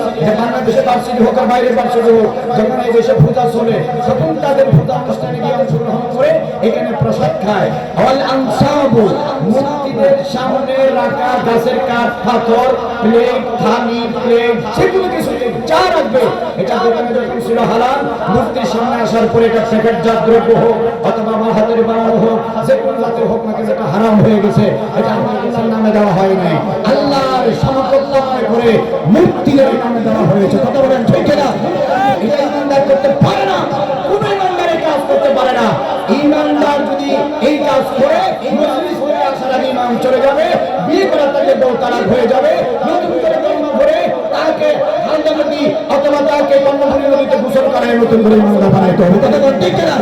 বাংলাদেশে ভার্সিটি হোক আর বাইরের ভার্সিটি হোক, যখন এই দেশে পূজা চলে তখন তাদের পূজা অনুষ্ঠানে গিয়ে অংশগ্রহণ করে এখানে প্রসাদ খায়। আল আনসাবু মূর্তিদের সামনে রাখা গাছের কাঠ, পাথর, প্লেট, থালি, প্লেট, সেগুলো কিছু যা রাখবে এটা দোকানে যখন ছিল হালাল, মূর্তির সামনে আসার পরে এটা প্যাকেটজাত দ্রব্য হোক অথবা আমার হাতের বানানো হোক, যে কোনো জাতের হোক না কেন এটা হারাম হয়ে গেছে। এটা আল্লাহর নামে দেওয়া হয় নাই, আল্লাহর সমকক্ষ মনে করে মূর্তির নামে দেওয়া হয়েছে। কথা বলেন ঠিক না? এটা ইমানদার করতে পারে না, কোন ইমানদার এই কাজ করতে পারে না। ইমানদার যদি এই কাজ করে মজলিস হয়ে আসার আগে ইমাম চলে যাবে, বিয়ে করার তাকে বউ তালাক হয়ে যাবে, নতুন করে জন্ম ভরে তাকে হালদা নদী অথবা তাকে কর্ণফুলী নদীতে গোসল করায় নতুন করে ইমানদার বানাইতে হবে। কথা বলেন ঠিক না?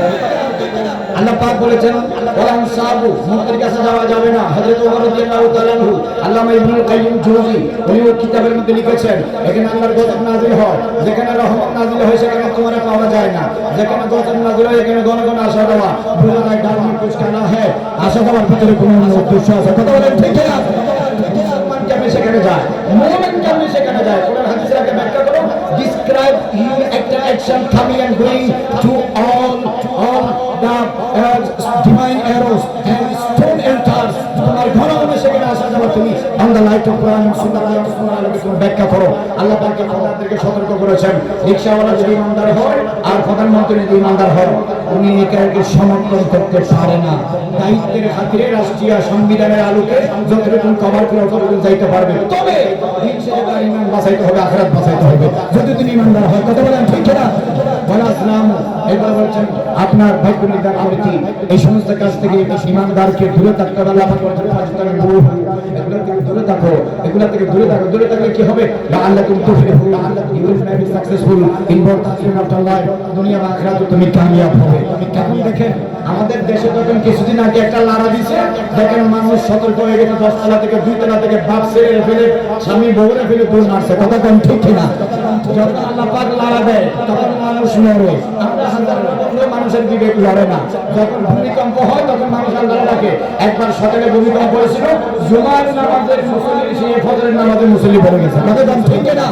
আল্লাহ পাক বলেছেন ওয়ালান সাবু মূর্তির কাছে যাওয়া যাবে না। হযরত ওমর রাদিয়াল্লাহু তাআলা আনহু, আল্লামা ইবনুল কাইয়িম জৌজি উনি কিতাবের মধ্যে লিখেছেন, এখানে আল্লাহর গজব নাযিল হয়, যেখানে রহমত নাযিল হয় সেখানে তোমারে পাওয়া যায় না, যেখানে গজব নাযিল হয় এখানে গণগণ আসা দেওয়া, বোঝা যায় ধার্মিক পুরস্কার না হয়, আসা দেওয়ার ভিতরে কোনো উদ্দেশ্য আছে। কথা বলেন ঠিক না? মুসলমান কেমনে সেখানে যায়, মুমিন কেমনে সেখানে যায়? কোরআন হাদিসের আগে ব্যাখ্যা করো। Describe you action coming and going to all the divine arrows and stone altars. তোমার ঘন ঘন সেখানে আসা যাওয়া তুমি on the light of Quran and Sunnah রাসূল ব্যাখ্যা করো। আল্লাহ পাক আপনাদেরকে সতর্ক করেছেন, রিকশাওয়ালা যদি ইমানদার হয় আর প্রধানমন্ত্রী যদি ইমানদার হয়, উনি একে সমর্থন করতে পারে না। দায়িত্বের খাতিরে রাষ্ট্রীয় সংবিধানের আলোকে যতটুকু কভার করে ততটুকু যাইতে পারবে, তবে ইমান বাঁচাইতে হবে, আখিরাত বাঁচাইতে হবে যদি তুমি ইমানদার হয়। কথা বলেন ঠিক না? বলা ইসলাম এবার বলছেন আপনার ভাগ্য নির্ধারণ করেছি এই সমস্ত কাজ থেকে ইমানদারকে দূরে থাকতে হবে। আল্লাহ পাক বলেন এগুলো থেকে দূরে থাকো, এগুলো থেকে দূরে থাকো। দূরে থাকলে কি হবে? লাআল্লাকুম তুফলিহুন, you will be successful in both after life, দুনিয়া এবং আখিরাতে তুমি কামিয়াব হবে। এখন দেখেন আমাদের দেশে যখন কিছুদিন আগে একটা লড়া দিছে, দেখেন মানুষ সতর্ক হয়ে গেছে, 10 তলা থেকে 2 তলা থেকে বাপ ছেড়ে ফেলে স্বামী বউরে ফেলে দৌড় মারছে। কথা কোন ঠিক কিনা? যখন আল্লাহ পাক লড়া দেয় তখন মানুষ লড়ে, আমরা হাজার মানুষের বিবেক লড়ে না। যখন ভূমিকম্প হয় তখন মানুষ আল্লাহ ডাকে। একবার সকালে ভূমিকম্প হয়েছিল, জুমার নামাজের মুসল্লি সে ফজরের নামাজের মুসল্লি পড়ে গেছে। কথা কোন ঠিক কিনা?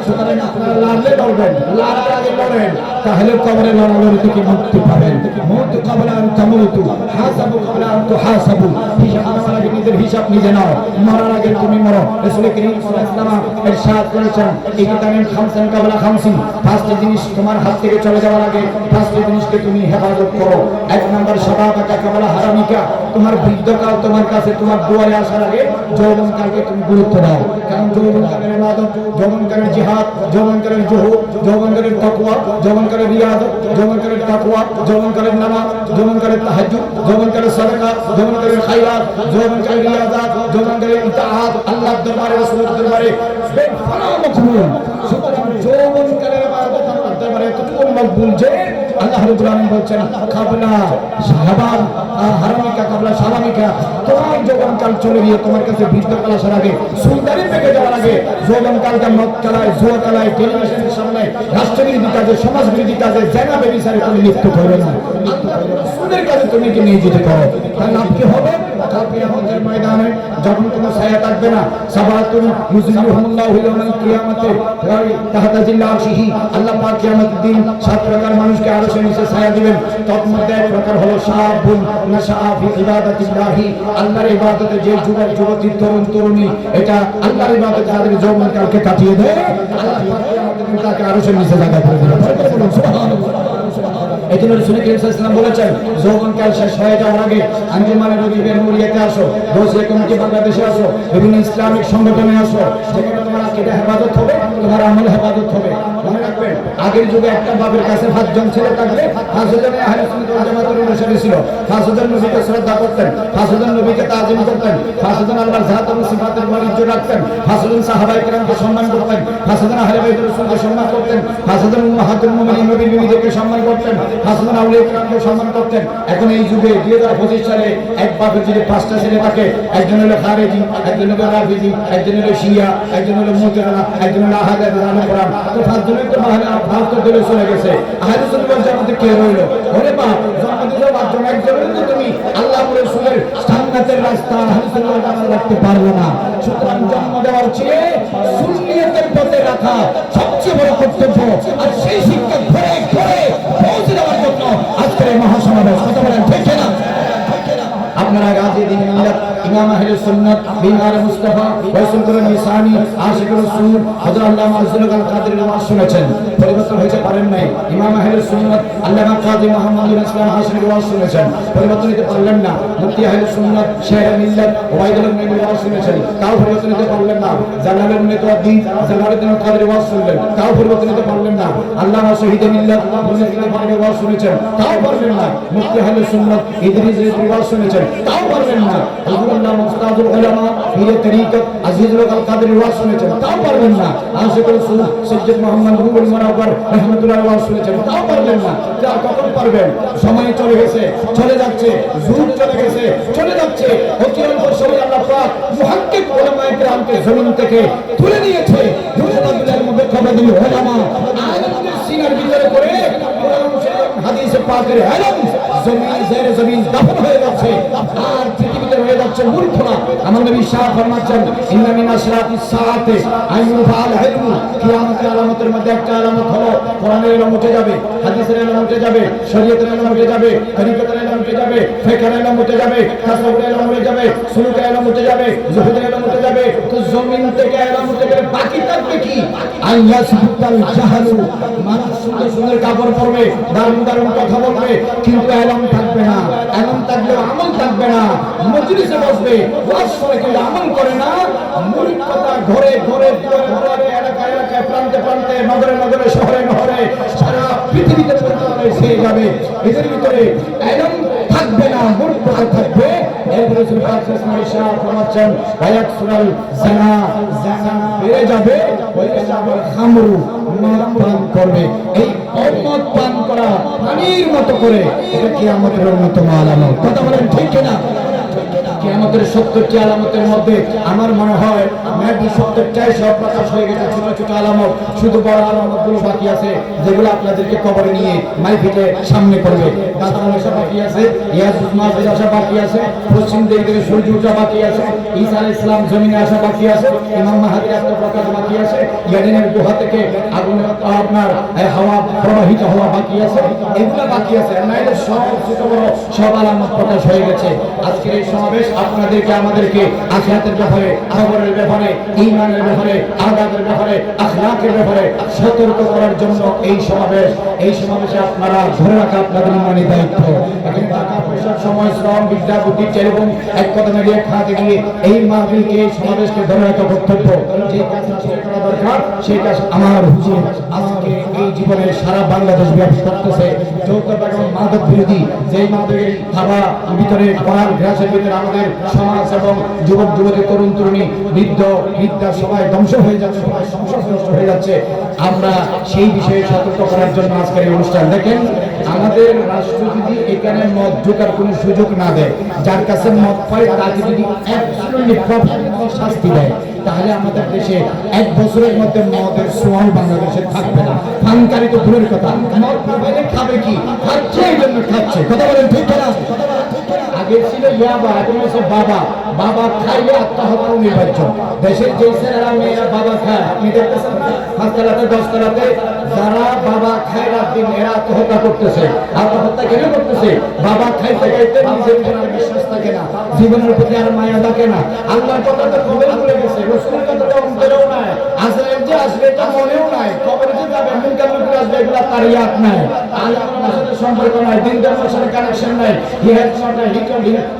সুতরাং আপনারা লড়লে লড়বেন, লড়ার আগে লড়েন, তাহলে কবরে লড়ালড়ি থেকে মুক্তি পাবেন। মুতু ক্বাবলা আন তামুতু, হাসাবু ক্বাবলা আন তুহাসাবু, হিসাব নেওয়ার আগে নিজের হিসাব নিজে নাও, মরার আগে তুমি মরো। রাসূল করিম সাল্লাল্লাহু আলাইহি ওয়াসাল্লাম ইরশাদ করেছেন, ইকতানিম খামসান ক্বাবলা খামসিন, 5টি জিনিস তোমার হাত থেকে চলে যাওয়ার আগে 5টি জিনিসকে তুমি হেফাজত করো। 1 নম্বর শাবাবাকা ক্বাবলা হারামিকা, তোমার বৃদ্ধকাল তোমার কাছে তোমার দুয়ারে আসার আগে যৌবনকালকে তুমি গুরুত্ব দাও। কারণ যৌবনকালের ইবাদত, যৌবনকালের জিহাদ, যৌবনকালের জুহুদ, যৌবনকালের তাকওয়া, যৌবনকালের রিয়াদত, যৌবনকালের তাকওয়া, যৌবনকালের নামাজ, যৌবনকালের তাহাজ্জুদ, যৌবনকালের সাদাকা, যৌবনকালের খায়রাত, যৌবনকালের রিয়াদাত, যৌবনকালের ইতাআত, আল্লাহর দরবারে রাসূলের দরবারে বেফানা মকবুল। সুতরাং যৌবনকালের ইবাদত আল্লাহর দরবারে এতটুকু মকবুল যে আল্লাহ রাব্বুল আলামিন বলছেন কাবলা শাবাব হারামিকা কাবলা শাবামিকা, তোমার যৌবনকাল চলে গিয়ে তোমার কাছে বৃদ্ধকাল আসার আগে, সুলতানি পেকে যাওয়ার আগে যৌবনকালটা মদ খেলায়, জুয়া খেলায়, টেলিভিশনের সামনে রাষ্ট্রবিরোধী কাজে, সমাজ বিরোধী কাজে, জানা বেবিচারে তুমি লিপ্ত করবে না। সুদের কাজে তুমি কি নিয়োজিত করো, তার লাভ কি হবে? কাল কিয়ামতের ময়দানে যখন কোনো ছায়া থাকবে না, সাবাতুন মুযিল্লুহুমুল্লাহু ইয়াওমাল কিয়ামাতে তাহতা জিল্লা আরশিহি, আল্লাহ পাক কিয়ামতের দিন 7 প্রকার মানুষকে আরশের নিচে ছায়া দিবেন। তন্মধ্যে এক প্রকার হলো শাআবুন নাশাআ ফি ইবাদাতিল্লাহি, আল্লাহর ইবাদতে যে যুবক যুবতী তরুণ তরুণী এটা আল্লাহর ইবাদতে যাদের যৌবনকালকে কাটিয়ে দেয়, আল্লাহ পাক কিয়ামতের দিন তাকে আরশের নিচে জায়গা করে দিবেন। সুবহানাল্লাহ। এজন্য রাসূল করিম সাল্লাল্লাহু আলাইহি ওয়াসাল্লাম বলেছেন, যৌবনকাল শেষ হয়ে যাওয়ার আগে আঞ্জুমানে নবীর মুরিয়াতে আসো, দোসে কমিটি বাংলাদেশে আসো, বিভিন্ন ইসলামিক সংগঠনে আসো, যেখানে তোমার আকীদা হেফাজত হবে, তোমার আমল হেফাজত হবে। মনে রাখবেন আগের যুগে একটা বাবার কাছে 5 জন ছেলে থাকলে 5 জনে আহলে সুন্নাত ওয়াল জামাতের অনুসারী ছিল। 5 জন নবীকে শ্রদ্ধা করতেন, 5 জন নবীকে তাজিম করতেন, 5 জন আল্লাহর জাত ও সিফাতের পরিচর্যা রাখতেন, 5 জন সাহাবায়ে কেরামকে সম্মান করতেন, 5 জন আহলে বাইত রাসূলকে সম্মান করতেন, 5 জন উম্মাহাতুল মুমিনিন নবীর বিবিদেরকে সম্মান করতেন, 5 জন আউলিয়া কেরামকে সম্মান করতেন। এখন এই যুগে 2025 সালে এক বাপের যদি 5টা ছেলে থাকে, একজন হলো খারেজি, একজন হলো রাফিজি, একজন হলো শিয়া, একজন হলো মুতাজিলা, একজন হলো আহলে কোরআন, তো 5 জনের তো ভারতের দলে চলে গেছে। আহলে সুন্নাত ওয়াল জামাতে কে রইল? ওরে বাপ, জন্ম দিলো 5 জন, একজনের তো তুমি আল্লাহ রাসূলের জান্নাতের রাস্তা আহলে সুন্নাত ওয়াল জামাত রাখতে পারবে না। সুতরাং জন্ম দেওয়ার চেয়ে সুন্নিয়তের পথে রাখা সবচেয়ে বড় কর্তব্য, আর সেই শিক্ষা ঘরে ঘরে পৌঁছে দেওয়ার জন্য আজকের এই মহাসমাবেশ। কথা বলেন ঠিক না? আপনারা গাজী দিন মিল্লাত ইমাম আহলে সুন্নাত বিনআর মুস্তাফা ওয়াইসুল করিম নিসানি আশিকুর রাসূল হযরত আল্লামা আব্দুল কাদের ওয়াজ শুনেছেন, পরিবর্তন হয়েছে পারেন নাই। ইমাম আহলে সুন্নাত আল্লামা কাজী মুহাম্মদুল ইসলাম হাশিমের ওয়াজ শুনেছেন, পরিবর্তন হতে পারলেন না। মুফতি আহলে সুন্নাত শেখ মিল্লাত ওবাইদুল নবীর ওয়াজ শুনেছেন, তাও পরিবর্তন হতে পারলেন না। জালালুল মুতাওয়াদ্দি জালালুদ্দিন কাদের ওয়াজ শুনলেন, তাও পরিবর্তন হতে পারলেন না। আল্লামা শহীদ মিল্লাত মুজাহিদিন ফারুকের ওয়াজ শুনেছেন, তাও পারলেন না। মুফতি আহলে সুন্নাত ইদরিসের ওয়াজ শুনেছেন, তাও পারলেন না। আল্লামা মুস্তাদুল উলামা পীর তরিকত আজিজুল কাদের ওয়াজ শুনেছেন, তাও পারলেন না। আশিকুর রাসূল সৈয়দ মুহাম্মদ রুহুল মুনাওয়ার রাহমাতুল্লাহ ওয়াজ শুনেছেন, তাও পারলেন না। যা কখন পারবেন? সময় চলে গেছে, চলে যাচ্ছে, যুগ চলে গেছে, চলে যাচ্ছে। অচিরেই সময় আল্লাহ পাক মুহাক্কিক উলামায়ে কেরামকে জমিন থেকে তুলে নিয়েছে। দুনিয়ার মধ্যে কবদিল উলামা আলেমদের সিনার ভিতরে করে কোরআন শরীফ হাদিস পাকের ইলম জমিন জেরে জমিন দাফন হয়ে যাচ্ছে। আর পৃথিবীতে হয়ে যাচ্ছে মূর্খরা। আমার নবী সাহেব ফরমাচ্ছেন ইন্না মিন আশরাতিস সাআতি আইয়ুফাল ইলমু, কিয়ামতের আলামতের মধ্যে একটা আলামত হলো কোরআনের ইলম উঠে যাবে, হাদিসের ইলম উঠে যাবে, শরীয়তের ইলম উঠে যাবে, তরিকতের ইলম উঠে যাবে, ফিকহের ইলম উঠে যাবে, তাসাউফের ইলম উঠে যাবে, সুলুকের ইলম উঠে যাবে, যুহদের ইলম উঠে যাবে। তো জমিন থেকে ইলম উঠে গেলে বাকি থাকবে কি? আল্লাহ সুবহানাহু জাহালু, মানুষ সুন্দর সুন্দর কাপড় পরবে, দারুণ দারুণ কথা বলবে, কিন্তু ইলম থাকবে না। ইলম থাকলেও আমল থাকবে না। মজলিসে বসবে, ওয়াজ শুনে কিন্তু আমল করে না। মূর্খতা ঘরে ঘরে ঘরে, এলাকায় এলাকায়, প্রান্তে প্রান্তে, নগরে নগরে, শহরে নহরে, সারা পৃথিবীতে ছেয়ে যাবে। এদের ভিতরে ইলম থাকবে না, মূর্খতা থাকবে। এরপরে ফরমাচ্ছেন ওয়ায়াকসুরাল জিনা, জিনা বেড়ে যাবে, ওয়ায়াকসুরাল খামরু, মদ পান করবে। এই মদ পান করা পানির মতো করে, এটা কিয়ামতের অন্যতম আলামত। কথা বলেন ঠিক কিনা? কিয়ামতের 70টি আলামতের মধ্যে আমার মনে হয় মেবি 70টাই সব প্রকাশ হয়ে গেছে। ছোট ছোট আলামত, শুধু বড় আলামতগুলো বাকি আছে, যেগুলো আপনাদেরকে কবরে নিয়ে মাইফিকে সামনে করবে। দাদার আসা বাকি আছে, ইয়াসুস মাহফিল আসা বাকি আছে, পশ্চিম দিক থেকে সূর্য ওঠা বাকি আছে, ঈসা আলাইহিস সালাম জমিনে আসা বাকি আছে, ইমাম মাহদীর আত্মপ্রকাশ বাকি আছে, ইয়াদিনের গুহা থেকে আগুন আপনার হাওয়া প্রবাহিত হওয়া বাকি আছে, এগুলো বাকি আছে। নাইলে সব ছোট বড় সব আলামত প্রকাশ হয়ে গেছে। আজকের এই সমাবেশ আপনাদেরকে আমাদেরকে আখিরাতের ব্যাপারে, খবরের ব্যাপারে, ঈমানের ব্যাপারে, আদাবের ব্যাপারে, আখলাকের ব্যাপারে সতর্ক করার জন্য এই সমাবেশ। এই সমাবেশে আপনারা ধরে রাখা আপনাদের ইমানি দায়িত্ব। এখানে টাকা পয়সার, সময়, শ্রম, বিদ্যা, বুদ্ধি, টেলিফোন এক কথা মিলিয়ে খাতে গিয়ে এই মাহফিলকে, এই সমাবেশকে ধরে রাখা কর্তব্য। যে কাজ আজকে করা দরকার সেই কাজ আমার হুজুর আজকে এই জীবনে সারা বাংলাদেশ ব্যাপী করতেছে। যৌতুক এবং মাদক বিরোধী, যেই মাদকের হাওয়া ভিতরে পড়ার গ্রাসের ভিতরে আমাদের সমাজ এবং যুবক যুবতী, তরুণ তরুণী, বৃদ্ধ বৃদ্ধা সবাই ধ্বংস হয়ে যাচ্ছে, সবাই ধ্বংসগ্রস্ত হয়ে যাচ্ছে। আমরা সেই বিষয়ে সতর্ক করার জন্য আজকের এই অনুষ্ঠান। দেখেন, আমাদের রাষ্ট্র যদি এখানে মদ ঢোকার কোনো সুযোগ না দেয়, যার কাছে মদ পায় তাকে যদি অ্যাবসলিউটলি প্রপার শাস্তি দেয়, তাহলে আমাদের দেশে 1 বছরের মধ্যে মদের সোয়াল বাংলাদেশে থাকবে না। পানকারী তো দূরের কথা, মদ পাইলে খাবে কি? খাচ্ছে, এই জন্য খাচ্ছে। কথা বলেন ঠিক না? আগে ছিল ইয়াবা, এখন হচ্ছে বাবা। বাবা খাইলে আত্মহত্যা অনিবার্য। দেশের যে ছেলেরা মেয়েরা বাবা খায়, আপনি দেখতেছেন না, 5 তলাতে 10 তলাতে যারা বাবা খায় রাত দিন, এরা আত্মহত্যা করতেছে। আত্মহত্যা কেন করতেছে? বাবা খাইতে খাইতে নিজের জীবনের বিশ্বাস থাকে না, জীবনের প্রতি আর মায়া থাকে না। আল্লাহর কথা তো কবে ভুলে গেছে, রসুলের কথা তো অন্তরেও নাই, আজরাইল যে আসবে এটা মনেও নাই, কবরে যে যাবে, মুনকার নাকির আসবে, এগুলা তার ইয়াদ নাই, আল্লাহর সাথে সম্পর্ক নাই, দিন ধর্মের সাথে কানেকশন নাই। He has not a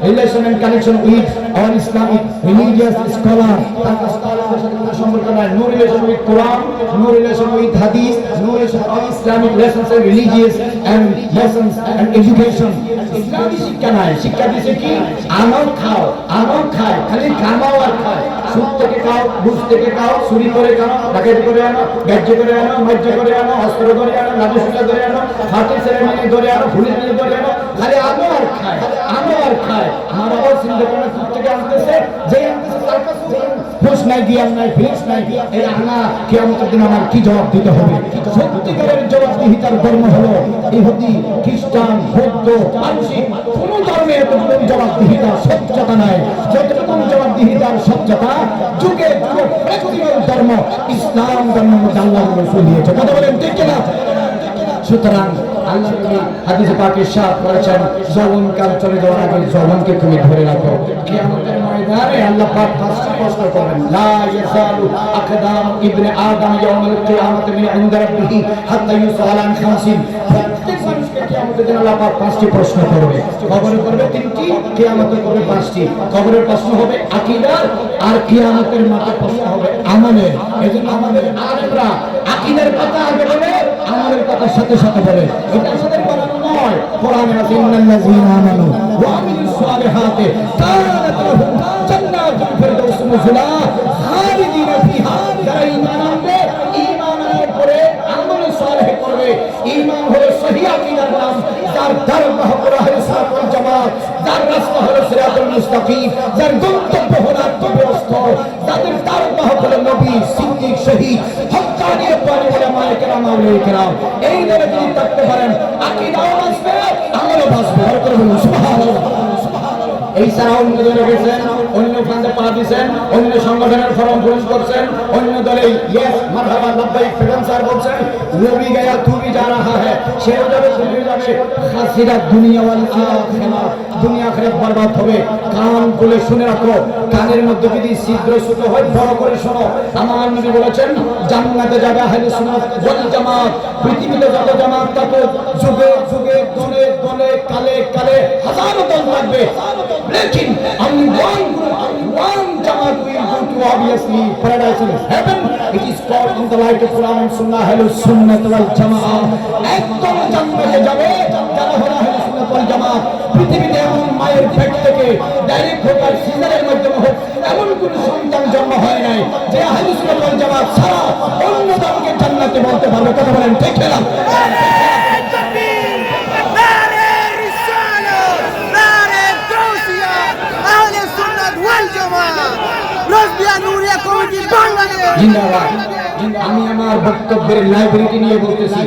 relation and connection with our Islamic religious scholar. তার স্কলারদের সাথে কোনো সম্পর্ক নাই। No relation with Quran, no relation with Hadith, no relation of Islamic lessons and religious and lessons and education. ইসলামী শিক্ষা নাই। শিক্ষা দিছে কি? আনো খাও, আনো খায়, খালি কামাও আর খায়। সুদ থেকে খাও, ঘুষ থেকে খাও, চুরি করে খাও, ডাকাতি করে আনো, গ্যাজ্য করে আনো, মাজ্য করে আনো, অস্ত্র ধরে আনো, লাঠি সোজা ধরে আনো, ফাটি সেরেমনি ধরে আনো, ফুলি ধরে আনো, খালি আনো আর খায়, আনো আর খায়। আমার আবার চিন্তা করে সুদ থেকে আনতেছে, যে আনতেছে তার কাছে হুঁশ নাই, জ্ঞান নাই, ফিলিংস নাই। এই আনা কিয়ামতের দিন আমার কি জবাব দিতে হবে? সত্যিকারের জবাবদিহিতার ধর্ম হলো ইহুদি, খ্রিস্টান, বৌদ্ধ, পারসিক, কোন ধর্মে এতটুকু জবাবদিহিতা, সত্যতা নাই। যতটুকু জবাবদিহিতার সত্যতা যুগে যুগে প্র্যাকটিক্যাল ধর্ম ইসলাম ধর্মের মধ্যে আল্লাহ রাসূল দিয়েছে। কথা বলেন ঠিক কিনা? সুতরাং আল্লাহ নবী হাদিসে পাকে ইরশাদ করেছেন, যৌবনকাল চলে যাওয়ার আগে যৌবনকে তুমি ধরে রাখো। কিয়ামতের ময়দানে আল্লাহ পাক ফার্স্ট প্রশ্ন করবেন, লা ইয়াসালু আকদাম ইবনে আদম ইয়াউমুল কিয়ামতি মিন ইনদা রাব্বিহি হাত্তা ইউসাল আন খামসিন। প্রত্যেক মানুষকে কিয়ামতের দিন আল্লাহ পাক 5টি প্রশ্ন করবে। কবরে করবে 3টি, কিয়ামতে করবে 5টি। কবরের প্রশ্ন হবে আকীদার, আর কিয়ামতের মাঠে প্রশ্ন হবে আমলের। এজন্য আমাদের আলেমরা আকীদার কথা আগে বলে, আমলের কথা সাথে সাথে বলে। এটা সাথে বানানো নয়। কোরআনে আছে ইন্নাল্লাযীনা আমানু ওয়া আমিলুস সালিহাতি কানাত লাহুম জান্নাতুল ফিরদাউস নুজুলা খালিদিনা ফিহা। যারা ঈমান আনবে, ঈমান আনার পরে আমল সালেহ করবে, ঈমান হলো সহিহ আকীদার নাম, যার দরগাহ হলো আহলে সুন্নাত ওয়াল জামাত, যার রাস্তা হলো সিরাতুল মুস্তাকিম, যার গন্তব্য হলো আত্মবিরস্ত, যাদের দরগাহ হলো নবী, সিদ্দিক, শহীদ, হক্কানি রব্বানি উলামায়ে কেরাম, আউলিয়ায়ে কেরাম। এই দলে যদি থাকতে পারেন, আকীদাও বাঁচবে, আমলও বাঁচবে। আর করে বলুন সুবহানাল্লাহ। এই ছাড়া অন্য দলে গেছেন, অন্য ফান্ডে পা দিয়েছেন, অন্য সংগঠনের ফর্ম পূরণ করছেন, অন্য দলে ইয়েস মারহাবা লাব্বাইক ফিল্ম স্যার বলছেন, वो भी गया तू भी जा रहा है, সে যাবে তুমি যাবে, খাসিরা দুনিয়া ওয়াল আখিরা, দুনিয়া আখিরাত বরবাদ হবে। কান খুলে শুনে রাখো, কানের মধ্যে যদি ছিদ্র ছোট হয় বড় করে শোনো। আমার নবী বলেছেন জান্নাতে যাবে আহলে সুন্নাত ওয়াল জামাত। পৃথিবীতে যত জামাত থাকুক, যুগে যুগে দলে দলে কালে কালে হাজারো দল থাকবে, লেকিন only one Jamaat will go to obviously paradise in heaven. It is called in the light of Quran and Sunnah আহলে সুন্নাত ওয়াল জামাত। একদম জান্নাতে যাবে যারা হলো আহলে সুন্নাত ওয়াল জামাত। পৃথিবীতে এমন মায়ের পেট থেকে ডাইরেক্ট হোক আর সিজারের মাধ্যমে হোক এমন কোন সন্তান জন্ম হয় নাই যে আহলে সুন্নাত ওয়াল জামাত ছাড়া অন্য দলকে জান্নাতে বলতে পারবে। কথা বলেন ঠিক না? আমি আমার বক্তব্যের লাইব্রেরি নিয়ে বলতেছি,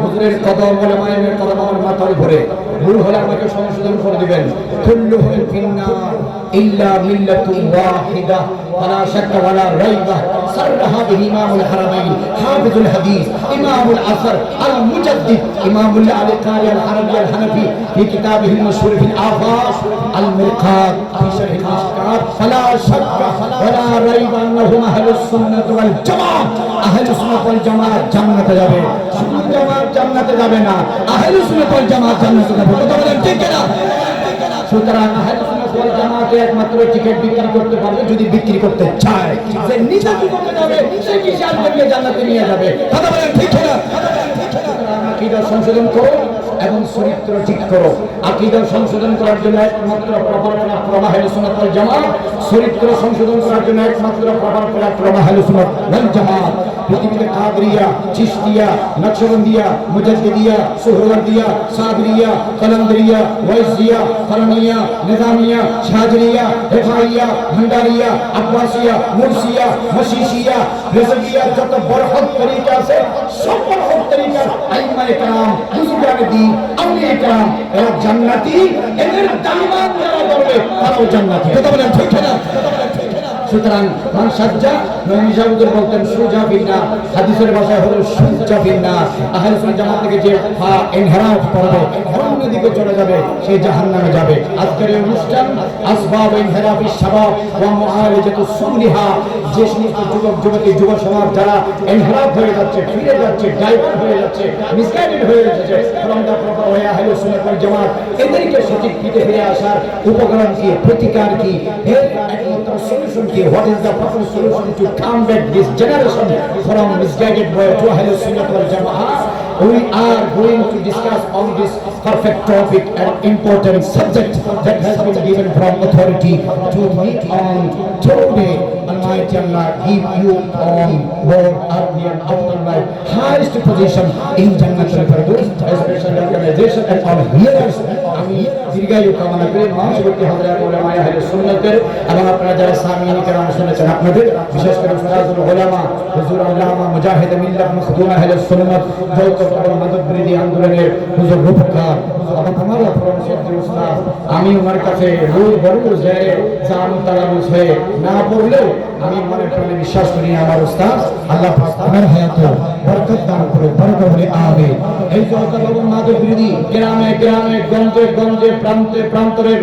হুজুরের কদম ওলামায়ের কদম আমার মাথায় ধরে ভুল হলে আমাকে সংশোধন করে দিবেন। কুল্লুহুম ফিন্নার ইল্লা মিল্লাতুন ওয়াহিদা ফালা শাক্কা ওয়ালা রাইবা সাররাহা বিহি ইমামুল হারামাইন হাফিজুল হাদিস ইমামুল আসর আল মুজাদ্দিদ ইমামুল আলী কারি আল হারামি আল হানাফি ফি কিতাবিহি মাশহুর ফিল আফাক আল মিরকাত ফি শারহ মিশকাত ফালা শাক্কা ওয়ালা রাইবা আন্নাহুম আহলুস সুন্নাত ওয়াল জামাত। আহলুস সুন্নাত ওয়াল জামাত জান্নাতে যাবে, শুধু জামাত জান্নাতে যাবে না, আহলুস সুন্নাত ওয়াল জামাত জান্নাতে যাবে। কথা বলেন ঠিক না? সুতরাং আহলুস সুন্নাত ওয়াল জামাতে একমাত্র টিকিট বিক্রি করতে পারবে যদি বিক্রি করতে চায়। যে নিজে কি করতে যাবে সে কি জান্নাতে জান্নাতে নিয়ে যাবে। কথা বলেন ঠিক না? আকীদা সংশোধন করো এবং চরিত্র ঠিক করো। আকীদা সংশোধন করার জন্য একমাত্র প্রপার প্ল্যাটফর্ম আহলে সুন্নাত ওয়াল জামাত। চরিত্র সংশোধন করার জন্য একমাত্র প্রপার প্ল্যাটফর্ম আহলে সুন্নাত ওয়াল জামাত। পৃথিবীতে কাদরিয়া, চিশতিয়া, নকশবন্দিয়া, মুজাদ্দিদিয়া, সুহরাওয়ার্দিয়া, সাদরিয়া, কলন্দরিয়া, ওয়াইসিয়া, করমিয়া, নিজামিয়া, শাজরিয়া, হেফাইয়া, ভান্ডারিয়া, আব্বাসিয়া, মুরসিয়া, মশিশিয়া, রেজবিয়া, যত বড় হক তরিকা আছে সব বড় হক তরিকার আইমায়ে কেরাম, বুজুর্গানে দ্বীন, আউলিয়ায়ে কেরাম এরা জান্নাতি। এদের দামান যারা করবে তারাও জান্নাতি। কথা বলেন ঠিক না? সুতরাং মান সাজ্জা নবী সাহেব বলতেন সুজা বিন্না, হাদিসের ভাষায় হলো সুজা বিন্না। আহলে সুন্নাত জামাত থেকে যে ইনহিরাফ করবে অন্য দিকে চলে যাবে সে জাহান্নামে যাবে। আজকের এই অনুষ্ঠান আসবাব ইনহিরাফিস শাবাব ওয়া মুআলাজাতুস সুলিহা, যে সমস্ত যুবক যুবতী যুব সমাজ যারা ইনহিরাফ হয়ে যাচ্ছে, ফিরে যাচ্ছে, ডাইভার্ট হয়ে যাচ্ছে, মিসগাইডেড হয়ে যাচ্ছে ফ্রম দ্য প্রপার ওয়ে আহলে সুন্নাত ওয়াল জামাত, এদেরকে সঠিক পথে ফিরে আসার উপকরণ কি, প্রতিকার কি, এর একমাত্র সলিউশন কি? What is the proper solution to combat this generation from misguided way to Ahlus Sunnah wal Jama'ah? We are going to discuss on this perfect topic and important subject that has been given from authority to meet on today. Almighty Allah give you on board early and afterlife highest position in Jannatul Firdaus, special organization and all hearers. আমি দীর্ঘায়ু কামনা করি মহাসভাপতি হযরত উলামায়ে আহলে সুন্নাতের এবং আপনারা যারা সামিঈন কেরাম শুনেছেন আপনাদের, বিশেষ করে উস্তাদুল উলামা হুজুর আল্লামা মুজাহিদ মিল্লাত মখদুম আহলে সুন্নাত যৌথ এবং মাদববিরোধী আন্দোলনের হুজুর রূপকার আমার পরমশ্রদ্ধেয় উস্তাদ। আমি ওনার কাছে রোজ বরুজ হয়ে জান তালাবুজ হয়ে না পড়লেও আমি মনে প্রাণে বিশ্বাস করি আমার উস্তাদ আল্লাহ পাক তার হায়াতে বরকত দান করে, বরকত বলে আমিন। এই যৌথ এবং মাদববিরোধী গ্রামে গ্রামে গঞ্জে গঞ্জে প্রান্তে প্রান্তরে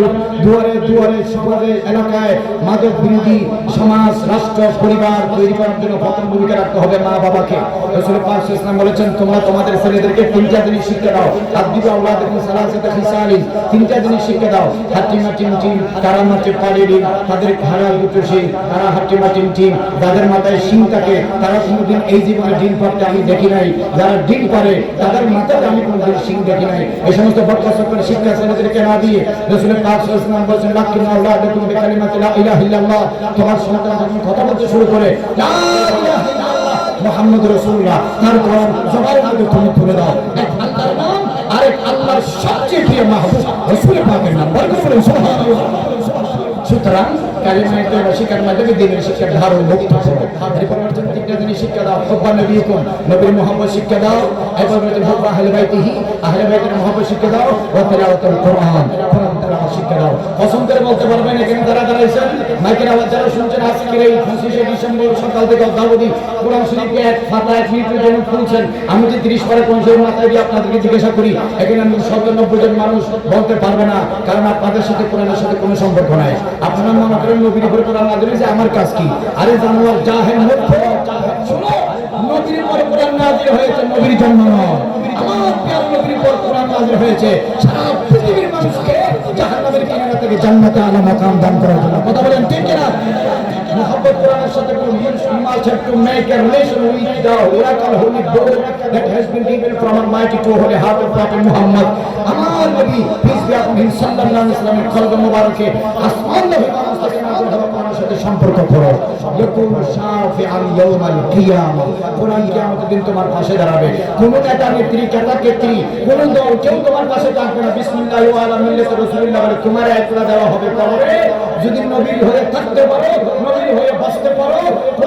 দুয়ারে দুয়ারে শহরে এলাকায় মাদক বিরোধী সমাজ রাষ্ট্র পরিবার তৈরি করার জন্য প্রথম ভূমিকা রাখতে হবে মা বাবাকে। রাসূল পাক সাল্লাল্লাহু আলাইহি ওয়াসাল্লাম বলেছেন তোমরা তোমাদের ছেলেদেরকে তিনটা জিনিস শিক্ষা দাও। আদিবু আওলাদাকুম সালাসাতা খিসালিন, তিনটা জিনিস শিক্ষা দাও। হাতিমা টিমটিম, কারামাতে পালিলিন, তাদের হারাল দুটো শিং, তারা হাতিমা টিমটিম, যাদের মাথায় শিং থাকে তারা কোনোদিন এই জীবনে ডিম পারতে আমি দেখি নাই, যারা ডিম পারে তাদের মাথায় আমি কোনোদিন শিং দেখি নাই। এই সমস্ত বক্তব্য শিক্ষা ছেলেদেরকে না দিয়ে রাসূল পাক সাল্লাল্লাহু আলাইহি ওয়াসাল্লাম বলেছেন লাকিন আওলাদাকুম বিকালিমাতি লা ইলাহা ইল্লাল্লাহ, তোমার সন্তান যখন কথা বলতে শুরু করে লা ইলাহা ইল্লাল্লাহ মুহাম্মদুর রাসূলুল্লাহ, তার কোরআন জবানের মধ্যে তুমি তুলে দাও। এক আল্লাহর নাম আরেক আল্লাহর সবচেয়ে প্রিয় মাহবুব রাসূল পাকের নাম, বরকত বলে সুবহানাল্লাহ। সুতরাং কালিমায়ে তয়্যিবা শিক্ষার মাধ্যমে দ্বীনের শিক্ষার ধারণ মুক্ত করো। এরপর বলেছেন তিনটা জিনিস শিক্ষা দাও, হুব্বা নবীকুম, নবীর মুহাব্বত শিক্ষা দাও। এরপর বলেছেন হুব্বা আহলে বাইতিহি, আহলে বাইতের মুহাব্বত শিক্ষা দাও। ওয়া তিলাওয়াতুল কোরআন, কোরআন তেলাওয়াত শিক্ষা দাও। পছন্দ করে বলতে পারবেন এখানে যারা দাঁড়াইছেন, মাইকের আওয়াজ যারা শুনছেন, আজকের এই 25শে ডিসেম্বর সকাল থেকে অদ্যাবধি কোরআন শরীফকে এক ফাতা 1 মিনিটের জন্য খুলছেন। আমি যে 30 পারা কোন সেই মাথায় দিয়ে আপনাদেরকে জিজ্ঞাসা করি, এখানে 99 জন মানুষ বলতে পারবে না, কারণ আপনাদের সাথে কোরআনের সাথে কোনো সম্পর্ক নাই। আপনারা মনে করেন নবীর উপর কোরআন নাযিল হয়েছে, আমার কাজ কি? আরে জানোয়ার, জাহেল, মূর্খ, শুনো, নবীর উপর কোরআন নাযিল হয়েছে নবীর জন্য নয়, আমার প্রিয় নবীর উপর কোরআন নাযিল হয়েছে সারা পৃথিবীর মানুষকে জাহান্নামের কিনারা থেকে জান্নাতে আলা মাকাম দান করার জন্য। কথা বলেন ঠিক কিনা? মুহাব্বত কোরআনের সাথে কোন must have to make a relation with the oracle holy book that has been given from Almighty to holy heart of Prophet Muhammad. আমার নবী peace be upon him সাল্লাল্লাহু আলাইহি ওয়াসাল্লামের কলবে মোবারকে আসমান নবী মানুষ থেকে নাযিল হওয়া কোরআনের সাথে সম্পর্ক করো। ইয়াকুনু শাফিআন ইয়াউমাল কিয়ামা, কোরআন কিয়ামতের দিন তোমার পাশে দাঁড়াবে। কোন নেতা নেত্রী কেতা কেত্রী কোন দল কেউ তোমার পাশে থাকবে না। বিসমিল্লাহি ওয়া আলা মিল্লাতি রাসূলিল্লাহ বলে তোমার একলা দেওয়া হবে কবরে। যদি নবীর হয়ে থাকতে পারো, নবীর হয়ে বাঁচতে পারো,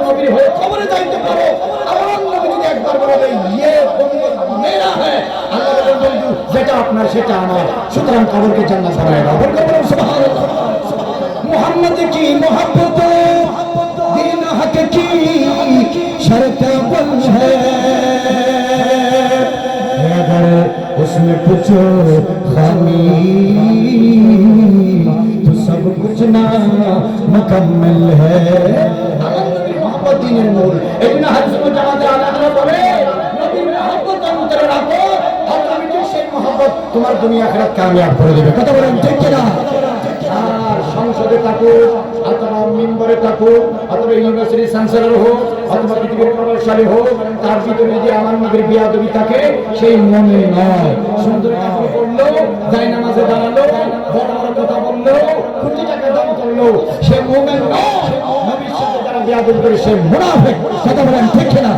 নবীর হয়ে কবরে যাইতে পারো, আমার নবী যদি একবার বলে ইয়ে উম্মত মেরা হ্যায়, আল্লাহ বলেন বন্ধু যেটা আপনার সেটা আমার, সুতরাং কবরকে জান্নাত বানায় দাও। বলুন সুবহানাল্লাহ। মুহাম্মদ কি মুহাব্বত দিন হক কি শর্ত বল है, अगर उसमें कुछ खामी तो सब कुछ ना मुकम्मल है। আমার নবীর মুহাব্বত দ্বীনের মূল। এজন্য হাদিস ও জামাতের আলাদা করে নবীর মুহাব্বত অন্তরে রাখো, অটোমেটিক সেই মুহাব্বত তোমার দুনিয়া আখিরাত কামিয়াব করে দেবে। কথা বলেন ঠিক কিনা? আর সংসদে থাকুক অথবা মিম্বরে থাকুক অথবা ইউনিভার্সিটি চ্যান্সেলর হোক অথবা পৃথিবীর প্রভাবশালী হোক, তার ভিতরে যদি আমার নবীর বিয়াদবি থাকে সেই মুমিন নয়। সুন্দর কাপড় পরলো, জায়নামাজে দাঁড়ালো, বড় বড় কথা বললো, কোটি টাকা দান করলো, সে মুমিন নয়। নবীর সাথে যারা বিয়াদবি করে সে মুনাফিক। কথা বলেন ঠিক কিনা?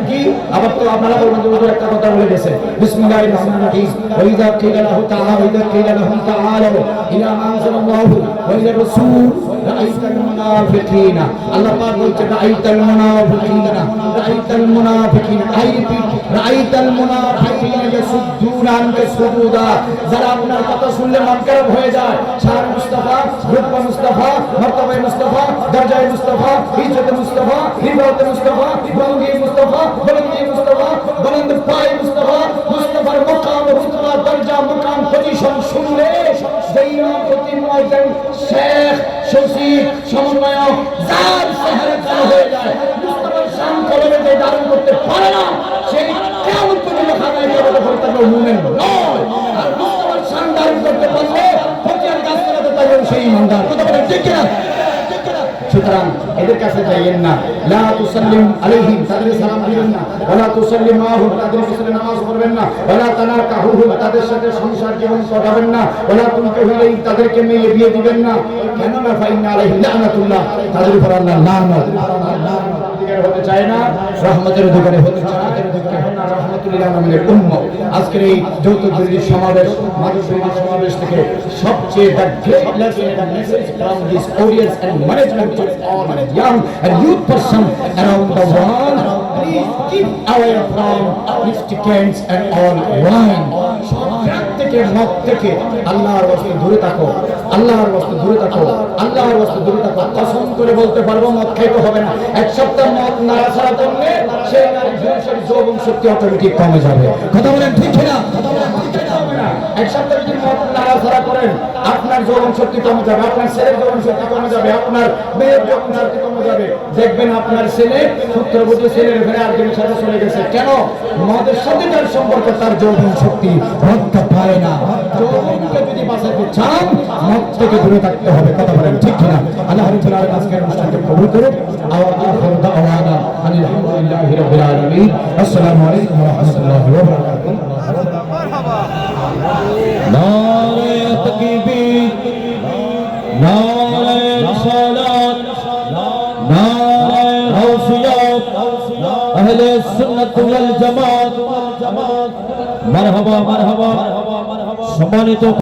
কি আবার তো আপনারা বলবেন যে একটা কথা বলে গেছে, বিসমিল্লাহির রহমানির রহিম, ওয়া ইযা কিলা লাহু তাআলা ওয়া ইযা কিলা লাহুম তাআলাউ ইলা মা আনজালাল্লাহু ওয়া ইলা রাসূল রাআইতাল মুনাফিকিনা। আল্লাহ পাক বলছেন রাআইতাল মুনাফিকিনা, রাআইতাল মুনাফিকিনা, আই রিপিট রাআইতাল মুনাফিকিনা ইয়াসুদ্দুনা আনকা সুদুদা। যারা আপনার কথা শুনলে মন খারাপ হয়ে যায়, শান মুস্তাফা, রূপা মুস্তাফা, মর্তবা মুস্তাফা, দরজায়ে মুস্তাফা, ইজ্জতে মুস্তাফা, রিবাতে মুস্তাফা, বলন্দি মুস্তাফা, বলন্দি মুস্তাফা, বলন্দ পাই মুস্তাফা, মুস্তাফার মাকাম, রুতবা, দরজা, মাকাম, পজিশন শুনলে যেই প্রতি মুয়াজ্জিন, শেখ, সচিব, সমন্বয়ক যার চেহারা কালো হয়ে যায়, মুস্তাফার শান কলমে যে ধারণ করতে পারে না, সেই কিয়ামত পর্যন্ত খানায় ইবাদত করতে পারবে মুমিন নয়। আর মুস্তাফার শান ধারণ করতে পারলে ফকির কাজ করাতে পারবে সেই ইমানদার। কথা বলেন ঠিক কিনা? সুতরাং এদের কাছে যাইয়েন না, লা তুসাল্লিম আলাইহিম, তাদের সালাম দিবেন না, ওয়ালা তুসাল্লিম মাহুম, তাদের পিছনে নামাজ পড়বেন না, ওয়ালা তানাকাহুম, তাদের সাথে সংসার জীবন কাটাবেন না, ওয়ালা তুনকিহু ইলাইহিম, তাদেরকে মেয়ে বিয়ে দিবেন না। কেন না? ফাইন্না আলাইহিম লানাতুল্লাহ, তাদের উপর আল্লাহ লানত। অধিকারী হতে চায় না, রহমতের অধিকারী হতে চায় না, রহমতুল লিল আলামিনের উম্মত। আজকের এই যৌথ বিরোধী সমাবেশ, মাদক বিরোধী সমাবেশ থেকে সবচেয়ে the great lesson and message from this audience and management to all young and youth person around the world, please keep away from intoxicants and all wine. সব থেকে মদ থেকে আল্লাহর ওয়াস্তে দূরে থাকো, আল্লাহর ওয়াস্তে দূরে থাকো, আল্লাহর ওয়াস্তে দূরে থাকো। কসম করে বলতে পারবো মদ খাইতে হবে না। এক সপ্তাহ মদ নাড়াচাড়া করলে সেই নারী পুরুষের যৌবন শক্তি অটোমেটিক কমে যাবে। কথা বলেন ঠিক কিনা? এক সপ্তাহ যদি মদ নাড়াচাড়া করেন আপনার যৌবন শক্তি কমে যাবে, আপনার ছেলের যৌবন শক্তি কমে যাবে, আপনার মেয়ের যৌবন শক্তি কমে যাবে। দেখবেন আপনার ছেলে পুত্রবধূ ছেলের ঘরে আরেকজনের সাথে চলে গেছে। কেন? মদের সাথে তার সম্পর্ক, তার যৌবন শক্তি রক্ষা পায় না। যৌবনকে যদি বাঁচাতে চান মদ থেকে দূরে থাকতে হবে। কথা বলেন ঠিক কিনা? আল্লাহ রাব্বুল আলামিন আজকের অনুষ্ঠানকে কবুল করুন। আওয়াজ দাওয়ানা আলহামদুলিল্লাহি রাব্বিল আলামিন। আসসালামু আলাইকুম ওয়া রাহমাতুল্লাহি ওয়া বারাকাতুহু। নারে তাকবীর, নারে সালাত, নারে গাউসিয়াত, আহলে সুন্নাত ওয়াল জামাত। মারহাবা মারহাবা। সম্মানিত